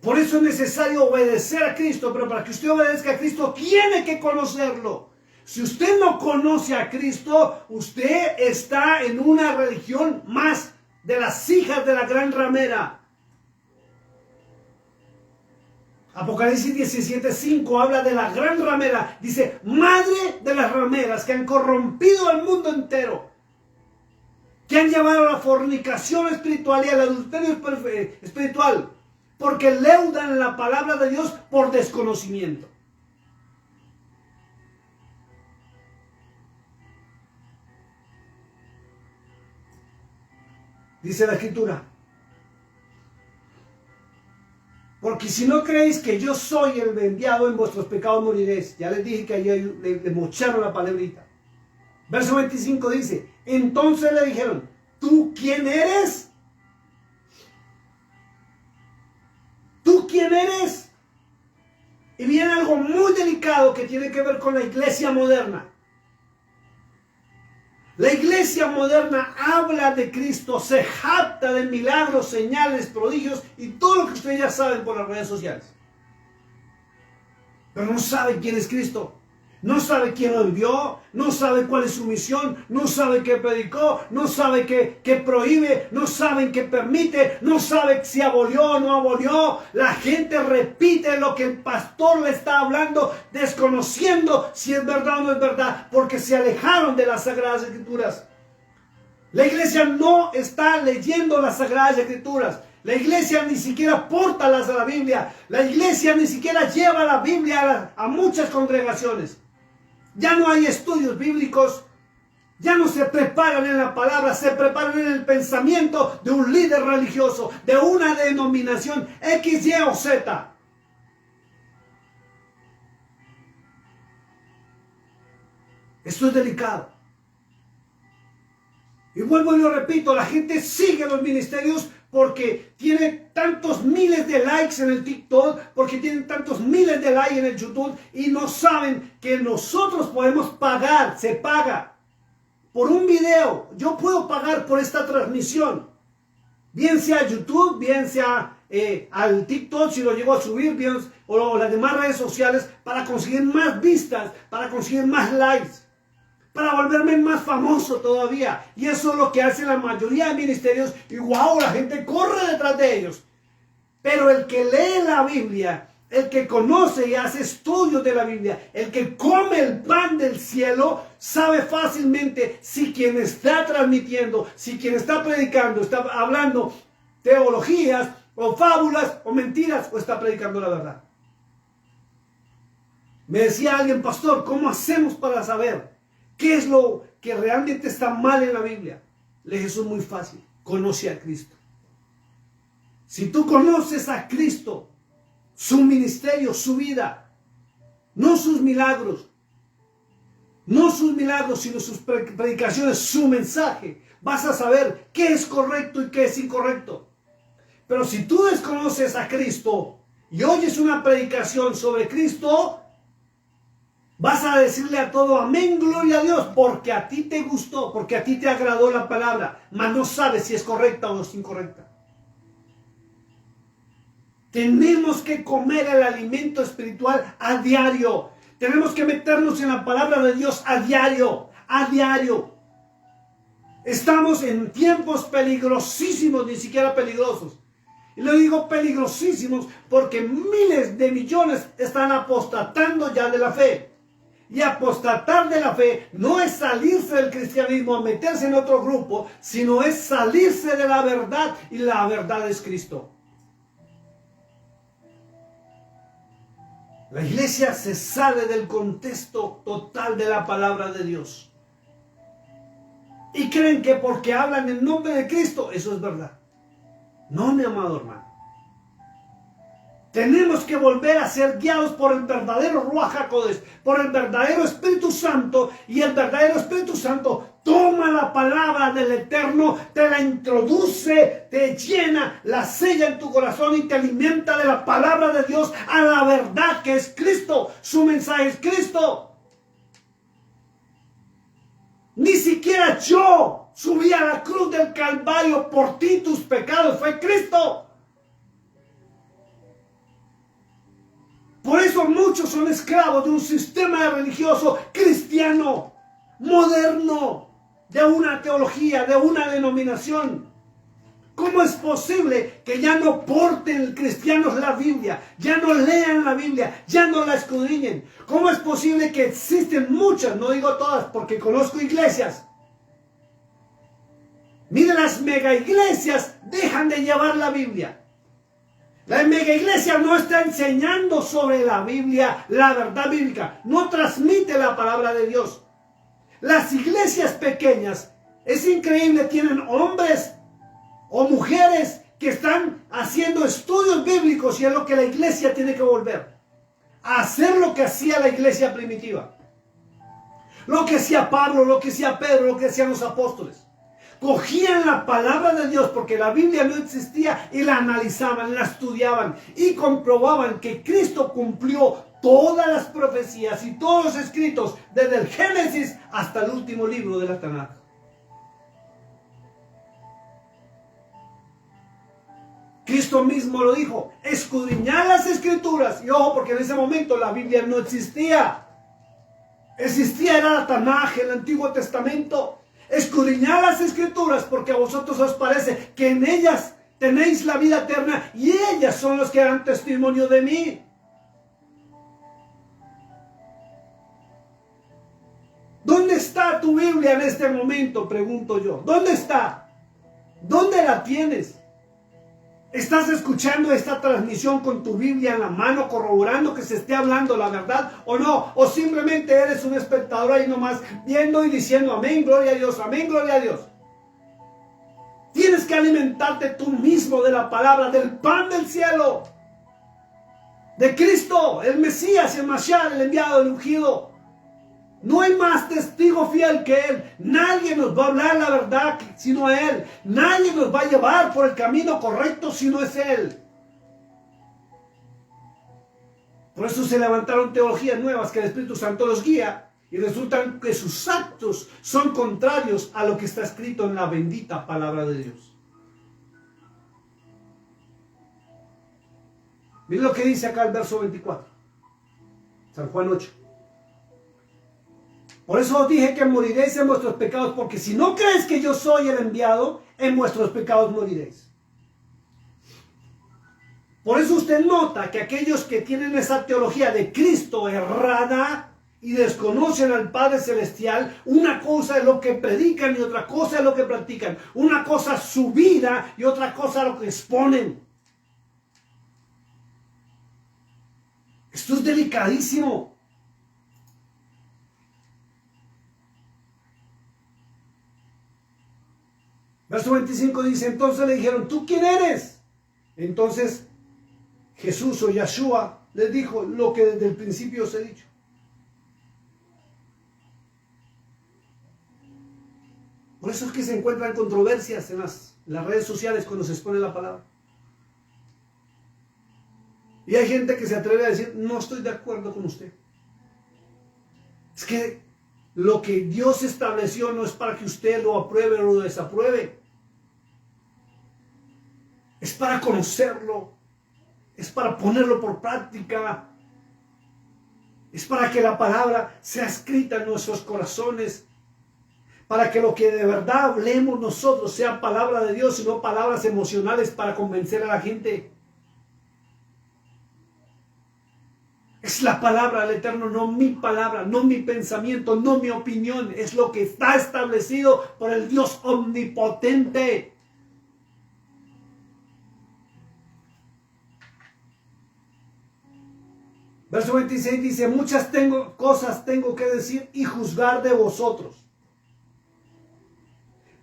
S1: Por eso es necesario obedecer a Cristo, pero para que usted obedezca a Cristo tiene que conocerlo. Si usted no conoce a Cristo, usted está en una religión más de las hijas de la gran ramera. Apocalipsis 17:5 habla de la gran ramera. Dice, madre de las rameras que han corrompido al mundo entero, que han llevado a la fornicación espiritual y al adulterio espiritual, porque leudan la palabra de Dios por desconocimiento. Dice la Escritura, porque si no creéis que yo soy el enviado, en vuestros pecados moriréis. Ya les dije que ayer le mocharon la palabrita. Verso 25 dice, entonces le dijeron, ¿tú quién eres? ¿Tú quién eres? Y viene algo muy delicado que tiene que ver con la iglesia moderna. La iglesia moderna habla de Cristo, se jacta de milagros, señales, prodigios y todo lo que ustedes ya saben por las redes sociales. Pero no sabe quién es Cristo. No sabe quién lo envió, no sabe cuál es su misión, no sabe qué predicó, no sabe qué prohíbe, no sabe qué permite, no sabe si abolió o no abolió. La gente repite lo que el pastor le está hablando, desconociendo si es verdad o no es verdad, porque se alejaron de las Sagradas Escrituras. La iglesia no está leyendo las Sagradas Escrituras. La iglesia ni siquiera porta la Biblia. La iglesia ni siquiera lleva la Biblia a muchas congregaciones. Ya no hay estudios bíblicos Ya no se preparan en la palabra, se preparan en el pensamiento de un líder religioso, de una denominación X, Y o Z. Esto es delicado. Y vuelvo y lo repito, la gente sigue los ministerios porque tiene tantos miles de likes en el TikTok, porque tienen tantos miles de likes en el YouTube y no saben que nosotros podemos pagar, se paga por un video. Yo puedo pagar por esta transmisión, bien sea YouTube, bien sea al TikTok si lo llego a subir, bien, o las demás redes sociales, para conseguir más vistas, para conseguir más likes, para volverme más famoso todavía. Y eso es lo que hacen la mayoría de ministerios y wow, la gente corre detrás de ellos. Pero el que lee la Biblia, el que conoce y hace estudios de la Biblia, el que come el pan del cielo, sabe fácilmente si quien está transmitiendo, si quien está predicando, está hablando teologías o fábulas o mentiras o está predicando la verdad. Me decía alguien, pastor, ¿cómo hacemos para saber qué es lo que realmente está mal en la Biblia? Le dije, eso es muy fácil. Conoce a Cristo. Si tú conoces a Cristo, su ministerio, su vida, no sus milagros, sino sus predicaciones, su mensaje, vas a saber qué es correcto y qué es incorrecto. Pero si tú desconoces a Cristo y oyes una predicación sobre Cristo, vas a decirle a todo amén, gloria a Dios, porque a ti te gustó, porque a ti te agradó la palabra, mas no sabes si es correcta o es incorrecta. Tenemos que comer el alimento espiritual a diario. Tenemos que meternos en la palabra de Dios a diario, a diario. Estamos en tiempos peligrosísimos, ni siquiera peligrosos. Y le digo peligrosísimos porque miles de millones están apostatando ya de la fe. Y apostatar de la fe no es salirse del cristianismo a meterse en otro grupo, sino es salirse de la verdad, y la verdad es Cristo. La iglesia se sale del contexto total de la palabra de Dios. Y creen que porque hablan en nombre de Cristo, eso es verdad. No, mi amado hermano. Tenemos que volver a ser guiados por el verdadero Ruach HaKodesh, por el verdadero Espíritu Santo, y el verdadero Espíritu Santo toma la palabra del Eterno, te la introduce, te llena, la sella en tu corazón y te alimenta de la palabra de Dios a la verdad que es Cristo. Su mensaje es Cristo. Ni siquiera yo subí a la cruz del Calvario por ti, tus pecados, fue Cristo. Por eso muchos son esclavos de un sistema religioso cristiano, moderno, de una teología, de una denominación. ¿Cómo es posible que ya no porten cristianos la Biblia, ya no lean la Biblia, ya no la escudriñen? ¿Cómo es posible que existen muchas, no digo todas porque conozco iglesias? Miren, las mega iglesias dejan de llevar la Biblia. La mega iglesia no está enseñando sobre la Biblia, la verdad bíblica. No transmite la palabra de Dios. Las iglesias pequeñas, es increíble, tienen hombres o mujeres que están haciendo estudios bíblicos, y es lo que la iglesia tiene que volver. A hacer lo que hacía la iglesia primitiva. Lo que hacía Pablo, lo que hacía Pedro, lo que hacían los apóstoles. Cogían la palabra de Dios porque la Biblia no existía y la analizaban, la estudiaban y comprobaban que Cristo cumplió todas las profecías y todos los escritos desde el Génesis hasta el último libro de la Tanaj. Cristo mismo lo dijo, escudriñad las escrituras. Y ojo, porque en ese momento la Biblia no existía. Era la Tanaj, el Antiguo Testamento. Escudriñad las escrituras porque a vosotros os parece que en ellas tenéis la vida eterna y ellas son las que dan testimonio de mí. ¿Dónde está tu Biblia en este momento? Pregunto yo. ¿Dónde está? ¿Dónde la tienes? ¿Estás escuchando esta transmisión con tu Biblia en la mano, corroborando que se esté hablando la verdad o no? ¿O simplemente eres un espectador ahí nomás viendo y diciendo amén, gloria a Dios, amén, gloria a Dios? Tienes que alimentarte tú mismo de la palabra, del pan del cielo, de Cristo, el Mesías, el Mashiach, el enviado, el ungido. No hay más testigo fiel que Él. Nadie nos va a hablar la verdad sino Él. Nadie nos va a llevar por el camino correcto sino es Él. Por eso se levantaron teologías nuevas que el Espíritu Santo los guía y resultan que sus actos son contrarios a lo que está escrito en la bendita palabra de Dios. Miren lo que dice acá el verso 24. San Juan 8. Por eso os dije que moriréis en vuestros pecados, porque si no crees que yo soy el enviado, en vuestros pecados moriréis. Por eso usted nota que aquellos que tienen esa teología de Cristo errada y desconocen al Padre Celestial, una cosa es lo que predican y otra cosa es lo que practican. Una cosa es su vida y otra cosa es lo que exponen. Esto es delicadísimo. Verso 25 dice, entonces le dijeron, ¿tú quién eres? Entonces Jesús o Yahshua les dijo lo que desde el principio os he dicho. Por eso es que se encuentran controversias en las redes sociales cuando se expone la palabra. Y hay gente que se atreve a decir, no estoy de acuerdo con usted. Es que lo que Dios estableció no es para que usted lo apruebe o lo desapruebe. Es para conocerlo. Es para ponerlo por práctica. Es para que la palabra sea escrita en nuestros corazones. Para que lo que de verdad hablemos nosotros sea palabra de Dios y no palabras emocionales para convencer a la gente. Es la palabra del Eterno, no mi palabra, no mi pensamiento, no mi opinión. Es lo que está establecido por el Dios omnipotente. Verso 26 dice, muchas cosas tengo que decir y juzgar de vosotros.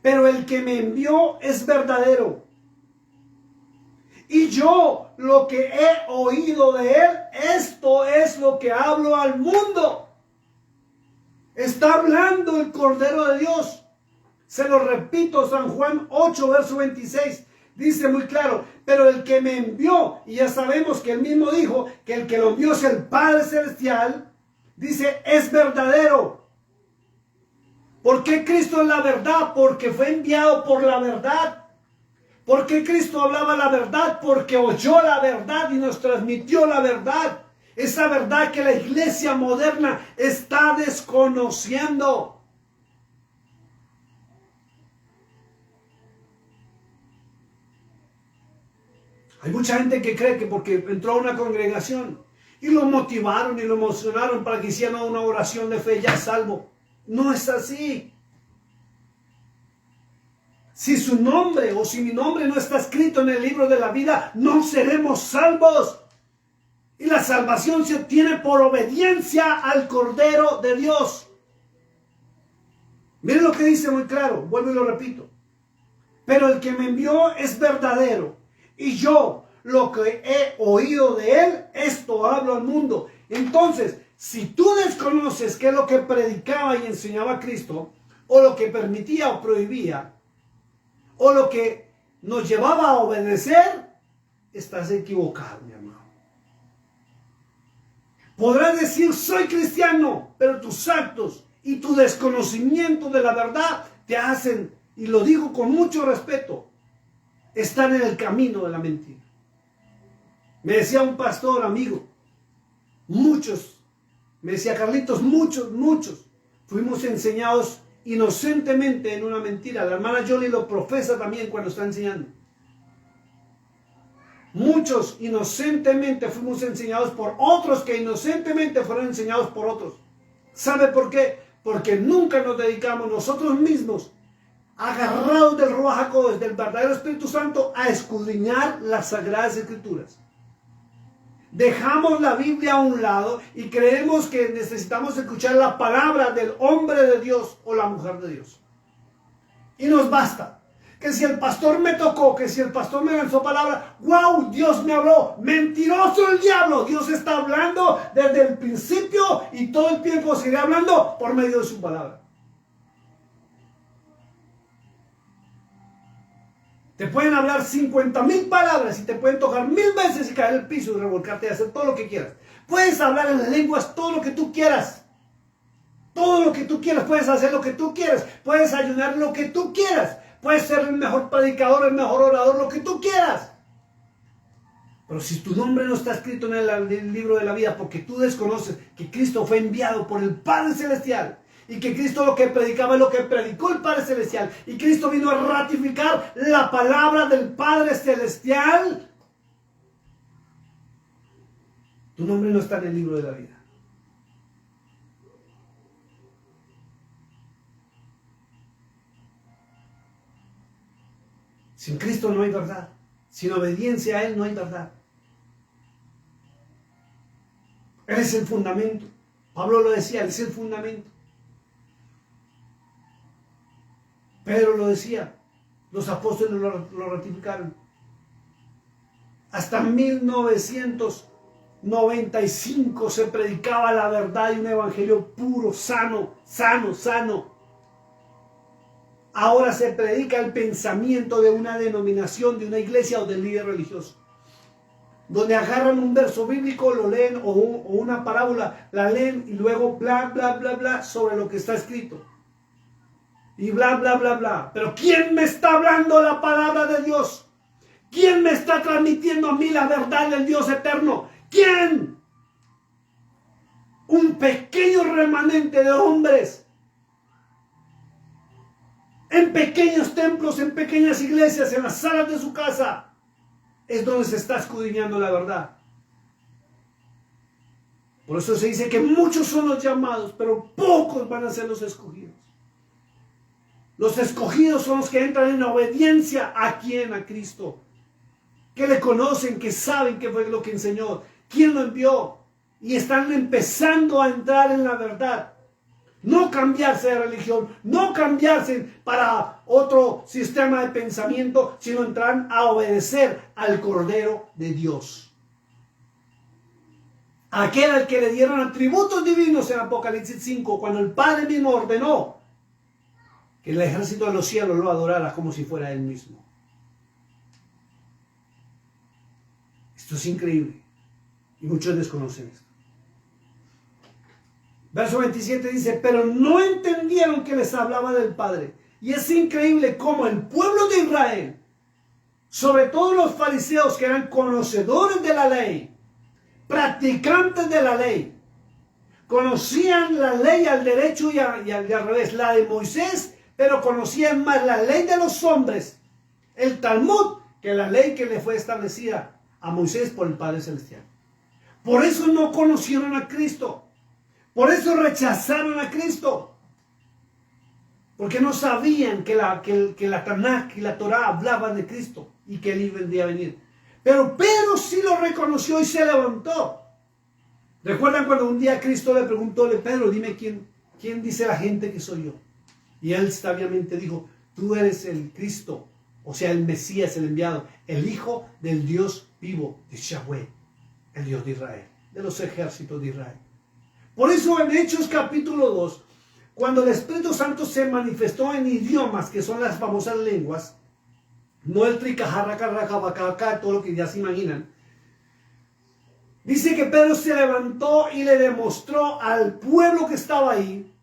S1: Pero el que me envió es verdadero. Y yo lo que he oído de él, esto es lo que hablo al mundo. Está hablando el Cordero de Dios. Se lo repito, San Juan 8, verso 26. Dice muy claro, pero el que me envió, y ya sabemos que él mismo dijo que el que lo envió es el Padre Celestial, dice, es verdadero. ¿Por qué Cristo es la verdad? Porque fue enviado por la verdad. ¿Por qué Cristo hablaba la verdad? Porque oyó la verdad y nos transmitió la verdad. Esa verdad que la iglesia moderna está desconociendo. Hay mucha gente que cree que porque entró a una congregación y lo motivaron y lo emocionaron para que hiciera una oración de fe, ya es salvo. No es así. Si su nombre o si mi nombre no está escrito en el libro de la vida, no seremos salvos. Y la salvación se obtiene por obediencia al Cordero de Dios. Miren lo que dice muy claro, vuelvo y lo repito. Pero el que me envió es verdadero. Y yo, lo que he oído de él, esto hablo al mundo. Entonces, si tú desconoces qué es lo que predicaba y enseñaba Cristo, o lo que permitía o prohibía, o lo que nos llevaba a obedecer, estás equivocado, mi hermano. Podrás decir, soy cristiano, pero tus actos y tu desconocimiento de la verdad te hacen, y lo digo con mucho respeto, estar en el camino de la mentira. Me decía un pastor amigo, muchos, me decía Carlitos, muchos, fuimos enseñados inocentemente en una mentira. La hermana Jolie lo profesa también cuando está enseñando. Muchos inocentemente fuimos enseñados por otros que inocentemente fueron enseñados por otros. ¿Sabe por qué? Porque nunca nos dedicamos nosotros mismos agarrados del Ruach HaKodesh, del verdadero Espíritu Santo, a escudriñar las Sagradas Escrituras. Dejamos la Biblia a un lado y creemos que necesitamos escuchar la palabra del hombre de Dios o la mujer de Dios. Y nos basta. Que si el pastor me tocó, que si el pastor me lanzó palabra, wow, Dios me habló. Mentiroso el diablo. Dios está hablando desde el principio y todo el tiempo seguirá hablando por medio de su palabra. Te pueden hablar 50,000 palabras y te pueden tocar 1000 veces y caer al piso y revolcarte y hacer todo lo que quieras. Puedes hablar en las lenguas todo lo que tú quieras. Todo lo que tú quieras. Puedes hacer lo que tú quieras. Puedes ayunar lo que tú quieras. Puedes ser el mejor predicador, el mejor orador, lo que tú quieras. Pero si tu nombre no está escrito en el libro de la vida porque tú desconoces que Cristo fue enviado por el Padre Celestial y que Cristo lo que predicaba es lo que predicó el Padre Celestial y Cristo vino a ratificar la palabra del Padre Celestial, tu nombre no está en el libro de la vida. Sin Cristo no hay verdad. Sin obediencia a Él no hay verdad. Él es el fundamento. Pablo lo decía, Él es el fundamento. Pedro lo decía. Los apóstoles lo ratificaron. Hasta 1995 se predicaba la verdad y un evangelio puro, sano. Ahora se predica el pensamiento de una denominación, de una iglesia o del líder religioso. Donde agarran un verso bíblico, lo leen, o una parábola, la leen y luego bla, bla, bla, bla sobre lo que está escrito. Y bla, bla, bla, bla. Pero ¿quién me está hablando la palabra de Dios? ¿Quién me está transmitiendo a mí la verdad del Dios eterno? ¿Quién? Un pequeño remanente de hombres. En pequeños templos, en pequeñas iglesias, en las salas de su casa, es donde se está escudriñando la verdad. Por eso se dice que muchos son los llamados, pero pocos van a ser los escogidos. Los escogidos son los que entran en obediencia a quién, a Cristo. Que le conocen, que saben qué fue lo que enseñó, quién lo envió. Y están empezando a entrar en la verdad. No cambiarse de religión, no cambiarse para otro sistema de pensamiento, sino entrar a obedecer al Cordero de Dios. Aquel al que le dieron atributos divinos en Apocalipsis 5, cuando el Padre mismo ordenó que el ejército de los cielos lo adorara como si fuera él mismo. Esto es increíble y muchos desconocen esto. Verso 27 dice, pero no entendieron que les hablaba del Padre. Y es increíble cómo el pueblo de Israel, sobre todo los fariseos que eran conocedores de la ley, practicantes de la ley, conocían la ley al derecho y al revés, la de Moisés, pero conocían más la ley de los hombres, el Talmud, que la ley que le fue establecida a Moisés por el Padre Celestial. Por eso no conocieron a Cristo. Por eso rechazaron a Cristo. Porque no sabían que la Tanaj y la Torah hablaban de Cristo y que Él vendría a venir. Pero Pedro sí lo reconoció y se levantó. ¿Recuerdan cuando un día Cristo le preguntó, Pedro, dime quién dice la gente que soy yo? Y él sabiamente dijo, tú eres el Cristo, o sea, el Mesías, el enviado, el Hijo del Dios vivo, de Yahweh, el Dios de Israel, de los ejércitos de Israel. Por eso en Hechos capítulo 2, cuando el Espíritu Santo se manifestó en idiomas, que son las famosas lenguas, no el tricajarracarracabacaca, todo lo que ya se imaginan, dice que Pedro se levantó y le demostró al pueblo que estaba ahí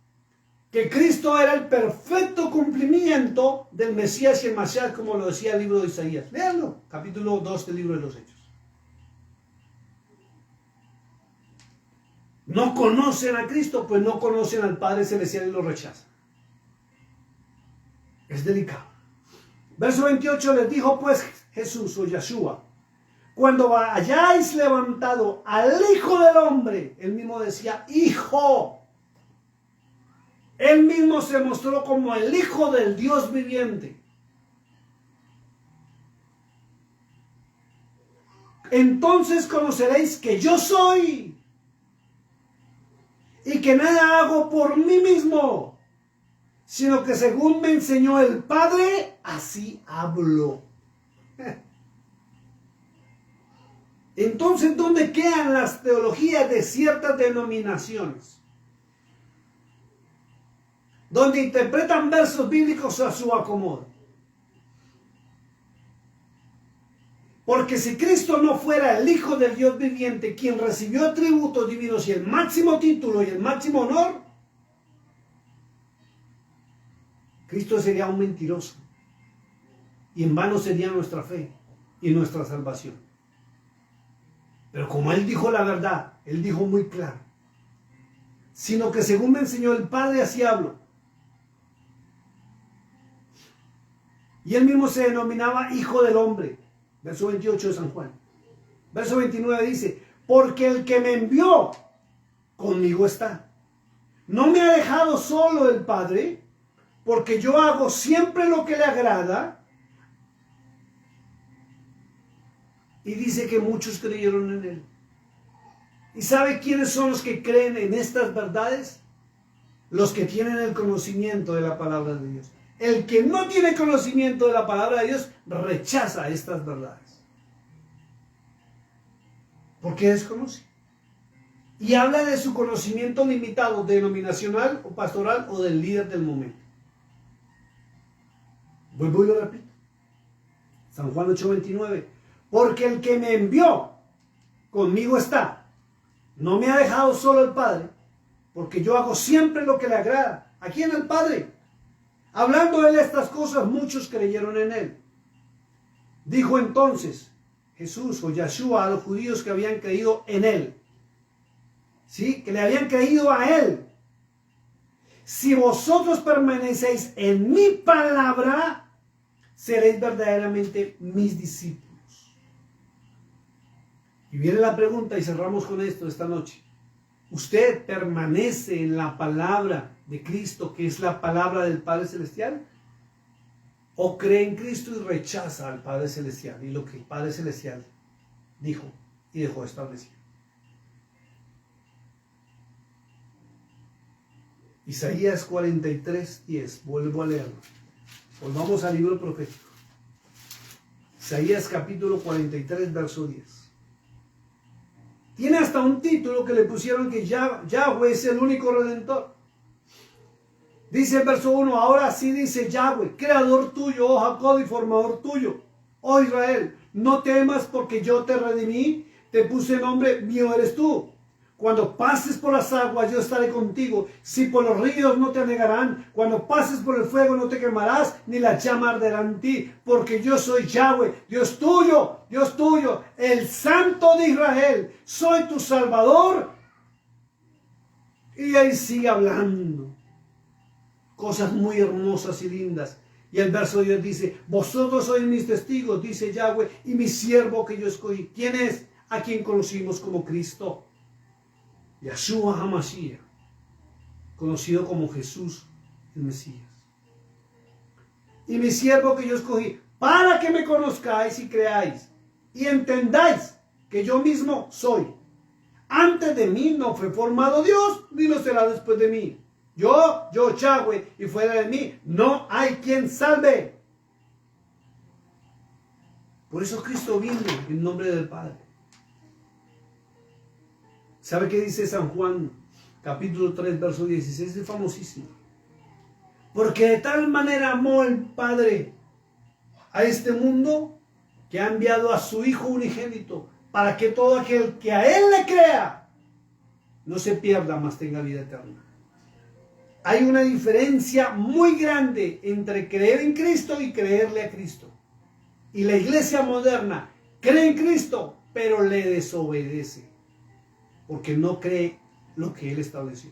S1: que Cristo era el perfecto cumplimiento del Mesías y el Mashiach, como lo decía el libro de Isaías. Léanlo, capítulo 2 del libro de los Hechos. No conocen a Cristo, pues no conocen al Padre Celestial y lo rechazan. Es delicado. Verso 28, les dijo pues Jesús o Yeshua, cuando hayáis levantado al Hijo del Hombre, él mismo decía, Hijo. Él mismo se mostró como el Hijo del Dios viviente. Entonces conoceréis que yo soy y que nada hago por mí mismo, sino que según me enseñó el Padre, así hablo. Entonces, ¿dónde quedan las teologías de ciertas denominaciones? Donde interpretan versos bíblicos a su acomodo. Porque si Cristo no fuera el Hijo del Dios viviente, quien recibió atributos divinos y el máximo título y el máximo honor, Cristo sería un mentiroso. Y en vano sería nuestra fe y nuestra salvación. Pero como Él dijo la verdad, Él dijo muy claro, sino que según me enseñó el Padre, así hablo. Y Él mismo se denominaba Hijo del Hombre. Verso 28 de San Juan. Verso 29 dice, porque el que me envió conmigo está. No me ha dejado solo el Padre, porque yo hago siempre lo que le agrada. Y dice que muchos creyeron en Él. ¿Y sabe quiénes son los que creen en estas verdades? Los que tienen el conocimiento de la palabra de Dios. El que no tiene conocimiento de la palabra de Dios rechaza estas verdades. Porque desconoce. Y habla de su conocimiento limitado, denominacional o pastoral o del líder del momento. Vuelvo y lo repito. San Juan 8:29. Porque el que me envió conmigo está. No me ha dejado solo el Padre, porque yo hago siempre lo que le agrada. ¿A quién? Al Padre. Hablando él estas cosas, muchos creyeron en él. Dijo entonces Jesús o Yeshua a los judíos que habían creído en él. ¿Sí? Que le habían creído a él. Si vosotros permanecéis en mi palabra, seréis verdaderamente mis discípulos. Y viene la pregunta y cerramos con esto esta noche. ¿Usted permanece en la palabra de Cristo, que es la palabra del Padre Celestial? ¿O cree en Cristo y rechaza al Padre Celestial y lo que el Padre Celestial dijo y dejó establecido? Isaías 43:10, vuelvo a leerlo. Volvamos al libro profético. Isaías capítulo 43, verso 10. Tiene hasta un título que le pusieron que Yahweh es el único redentor. Dice el verso 1, ahora sí dice Yahweh, creador tuyo, oh Jacob, y formador tuyo, oh Israel, no temas porque yo te redimí, te puse nombre, mío eres tú. Cuando pases por las aguas yo estaré contigo, si por los ríos no te anegarán, cuando pases por el fuego no te quemarás, ni la llama arderá en ti, porque yo soy Yahweh, Dios tuyo, el Santo de Israel, soy tu Salvador. Y ahí sigue hablando cosas muy hermosas y lindas. Y el verso 10 dice, vosotros sois mis testigos, dice Yahweh, y mi siervo que yo escogí. ¿Quién es? A quien conocimos como Cristo. Yeshua HaMashiach, conocido como Jesús el Mesías. Y mi siervo que yo escogí, para que me conozcáis y creáis, y entendáis que yo mismo soy. Antes de mí no fue formado Dios, ni lo será después de mí. Yo, Yahweh, y fuera de mí no hay quien salve. Por eso Cristo vino en nombre del Padre. ¿Sabe qué dice San Juan, capítulo 3, verso 16? Es famosísimo. Porque de tal manera amó el Padre a este mundo, que ha enviado a su Hijo unigénito, para que todo aquel que a Él le crea, no se pierda, mas tenga vida eterna. Hay una diferencia muy grande entre creer en Cristo y creerle a Cristo. Y la iglesia moderna cree en Cristo, pero le desobedece. Porque no cree lo que Él estableció.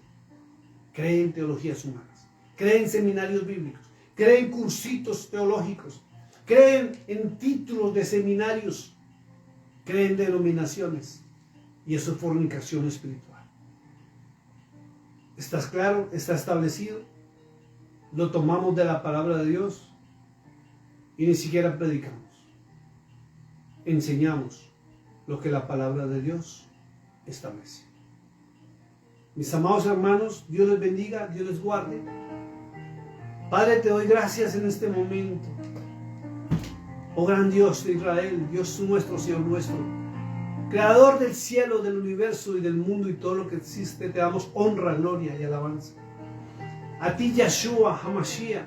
S1: Cree en teologías humanas. Cree en seminarios bíblicos. Cree en cursitos teológicos. Creen en títulos de seminarios. Creen en denominaciones. Y eso es fornicación espiritual. ¿Estás claro? ¿Está establecido? lo tomamos de la palabra de Dios y ni siquiera predicamos. Enseñamos lo que la palabra de Dios establece. Mis amados hermanos, Dios les bendiga, Dios les guarde. Padre, te doy gracias en este momento. Oh gran Dios de Israel, Dios nuestro, Señor nuestro, Creador del cielo, del universo y del mundo y todo lo que existe, te damos honra, gloria y alabanza. A ti, Yeshua HaMashiach,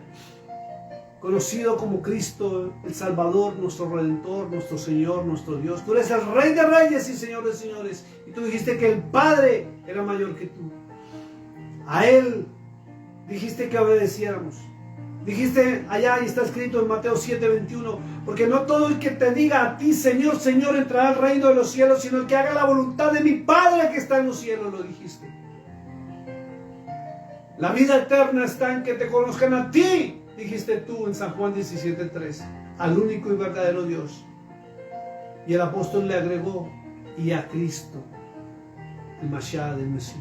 S1: conocido como Cristo, el Salvador, nuestro Redentor, nuestro Señor, nuestro Dios. Tú eres el Rey de Reyes y Señor de Señores. Y tú dijiste que el Padre era mayor que tú. A Él dijiste que obedeciéramos. Dijiste allá, y está escrito en Mateo 7:21, porque no todo el que te diga a ti, Señor, Señor, entrará al reino de los cielos, sino el que haga la voluntad de mi Padre que está en los cielos, lo dijiste. La vida eterna está en que te conozcan a ti, dijiste tú en San Juan 17:3, al único y verdadero Dios. Y el apóstol le agregó, y a Cristo, el Mashiach, el Mesías.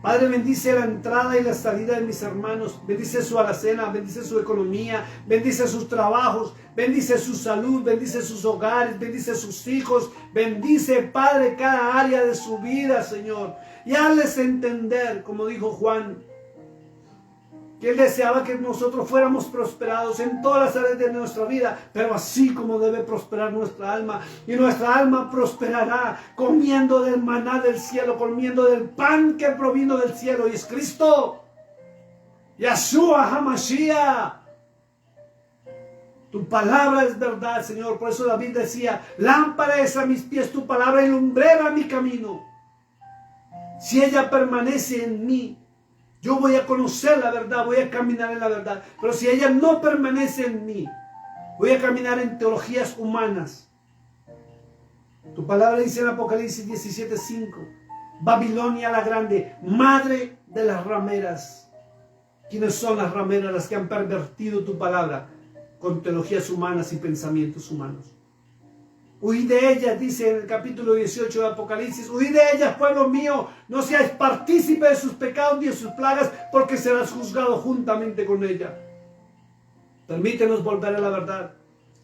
S1: Padre, bendice la entrada y la salida de mis hermanos, bendice su alacena, bendice su economía, bendice sus trabajos, bendice su salud, bendice sus hogares, bendice sus hijos, bendice, Padre, cada área de su vida, Señor. Y hazles entender, como dijo Juan, que Él deseaba que nosotros fuéramos prosperados en todas las áreas de nuestra vida, pero así como debe prosperar nuestra alma. Y nuestra alma prosperará comiendo del maná del cielo, comiendo del pan que provino del cielo, y es Cristo, Yeshua HaMashiach. Tu palabra es verdad, Señor. Por eso David decía, lámpara es a mis pies tu palabra y lumbrera mi camino. Si ella permanece en mí, yo voy a conocer la verdad, voy a caminar en la verdad. Pero si ella no permanece en mí, voy a caminar en teologías humanas. Tu palabra dice en Apocalipsis 17:5, Babilonia la grande, madre de las rameras. ¿Quiénes son las rameras? Las que han pervertido tu palabra con teologías humanas y pensamientos humanos. Huid de ellas, dice en el capítulo 18 de Apocalipsis, huid de ellas, pueblo mío, no seáis partícipe de sus pecados ni de sus plagas, porque serás juzgado juntamente con ella. Permítenos volver a la verdad.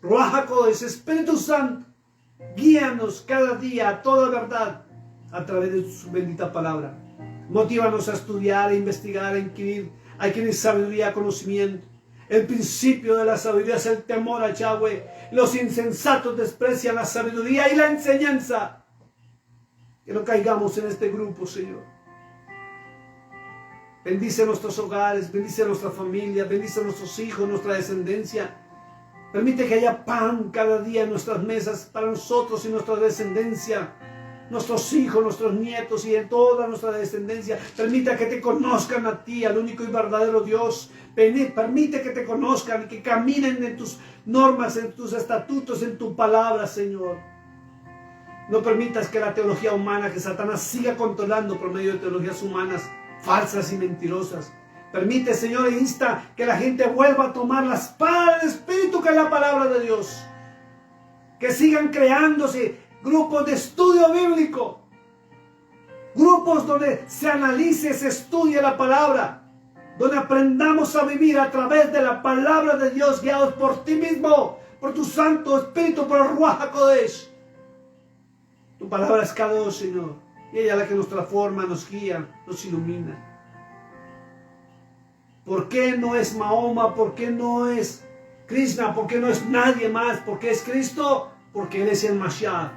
S1: Ruach HaKodesh, Espíritu Santo, guíanos cada día a toda verdad a través de su bendita palabra. Motívanos a estudiar, a investigar, a adquirir sabiduría, conocimiento. El principio de la sabiduría es el temor a Yahweh. Los insensatos desprecian la sabiduría y la enseñanza. Que no caigamos en este grupo, Señor. Bendice nuestros hogares, bendice nuestra familia, bendice nuestros hijos, nuestra descendencia. Permite que haya pan cada día en nuestras mesas para nosotros y nuestra descendencia. Nuestros hijos, nuestros nietos y de toda nuestra descendencia. Permita que te conozcan a ti, al único y verdadero Dios. Permite que te conozcan y que caminen en tus normas, en tus estatutos, en tu palabra, Señor. No permitas que la teología humana, que Satanás siga controlando por medio de teologías humanas falsas y mentirosas. Permite, Señor, e insta que la gente vuelva a tomar la espada del Espíritu, que es la palabra de Dios. Que sigan creándose grupos de estudio bíblico, grupos donde se analice, se estudie la palabra, donde aprendamos a vivir a través de la palabra de Dios, guiados por ti mismo, por tu Santo Espíritu, por el Ruach HaKodesh. Tu palabra es Kadosh, Señor, y ella es la que nos transforma, nos guía, nos ilumina. ¿Por qué no es Mahoma? ¿Por qué no es Krishna? ¿Por qué no es nadie más? ¿Por qué es Cristo? Porque Él es el Mashiach,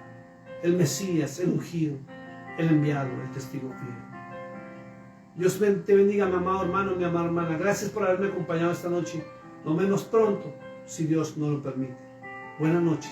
S1: el Mesías, el ungido, el enviado, el testigo fiel. Dios te bendiga, mi amado hermano, mi amada hermana. Gracias por haberme acompañado esta noche. Nos vemos pronto, si Dios nos lo permite. Buenas noches.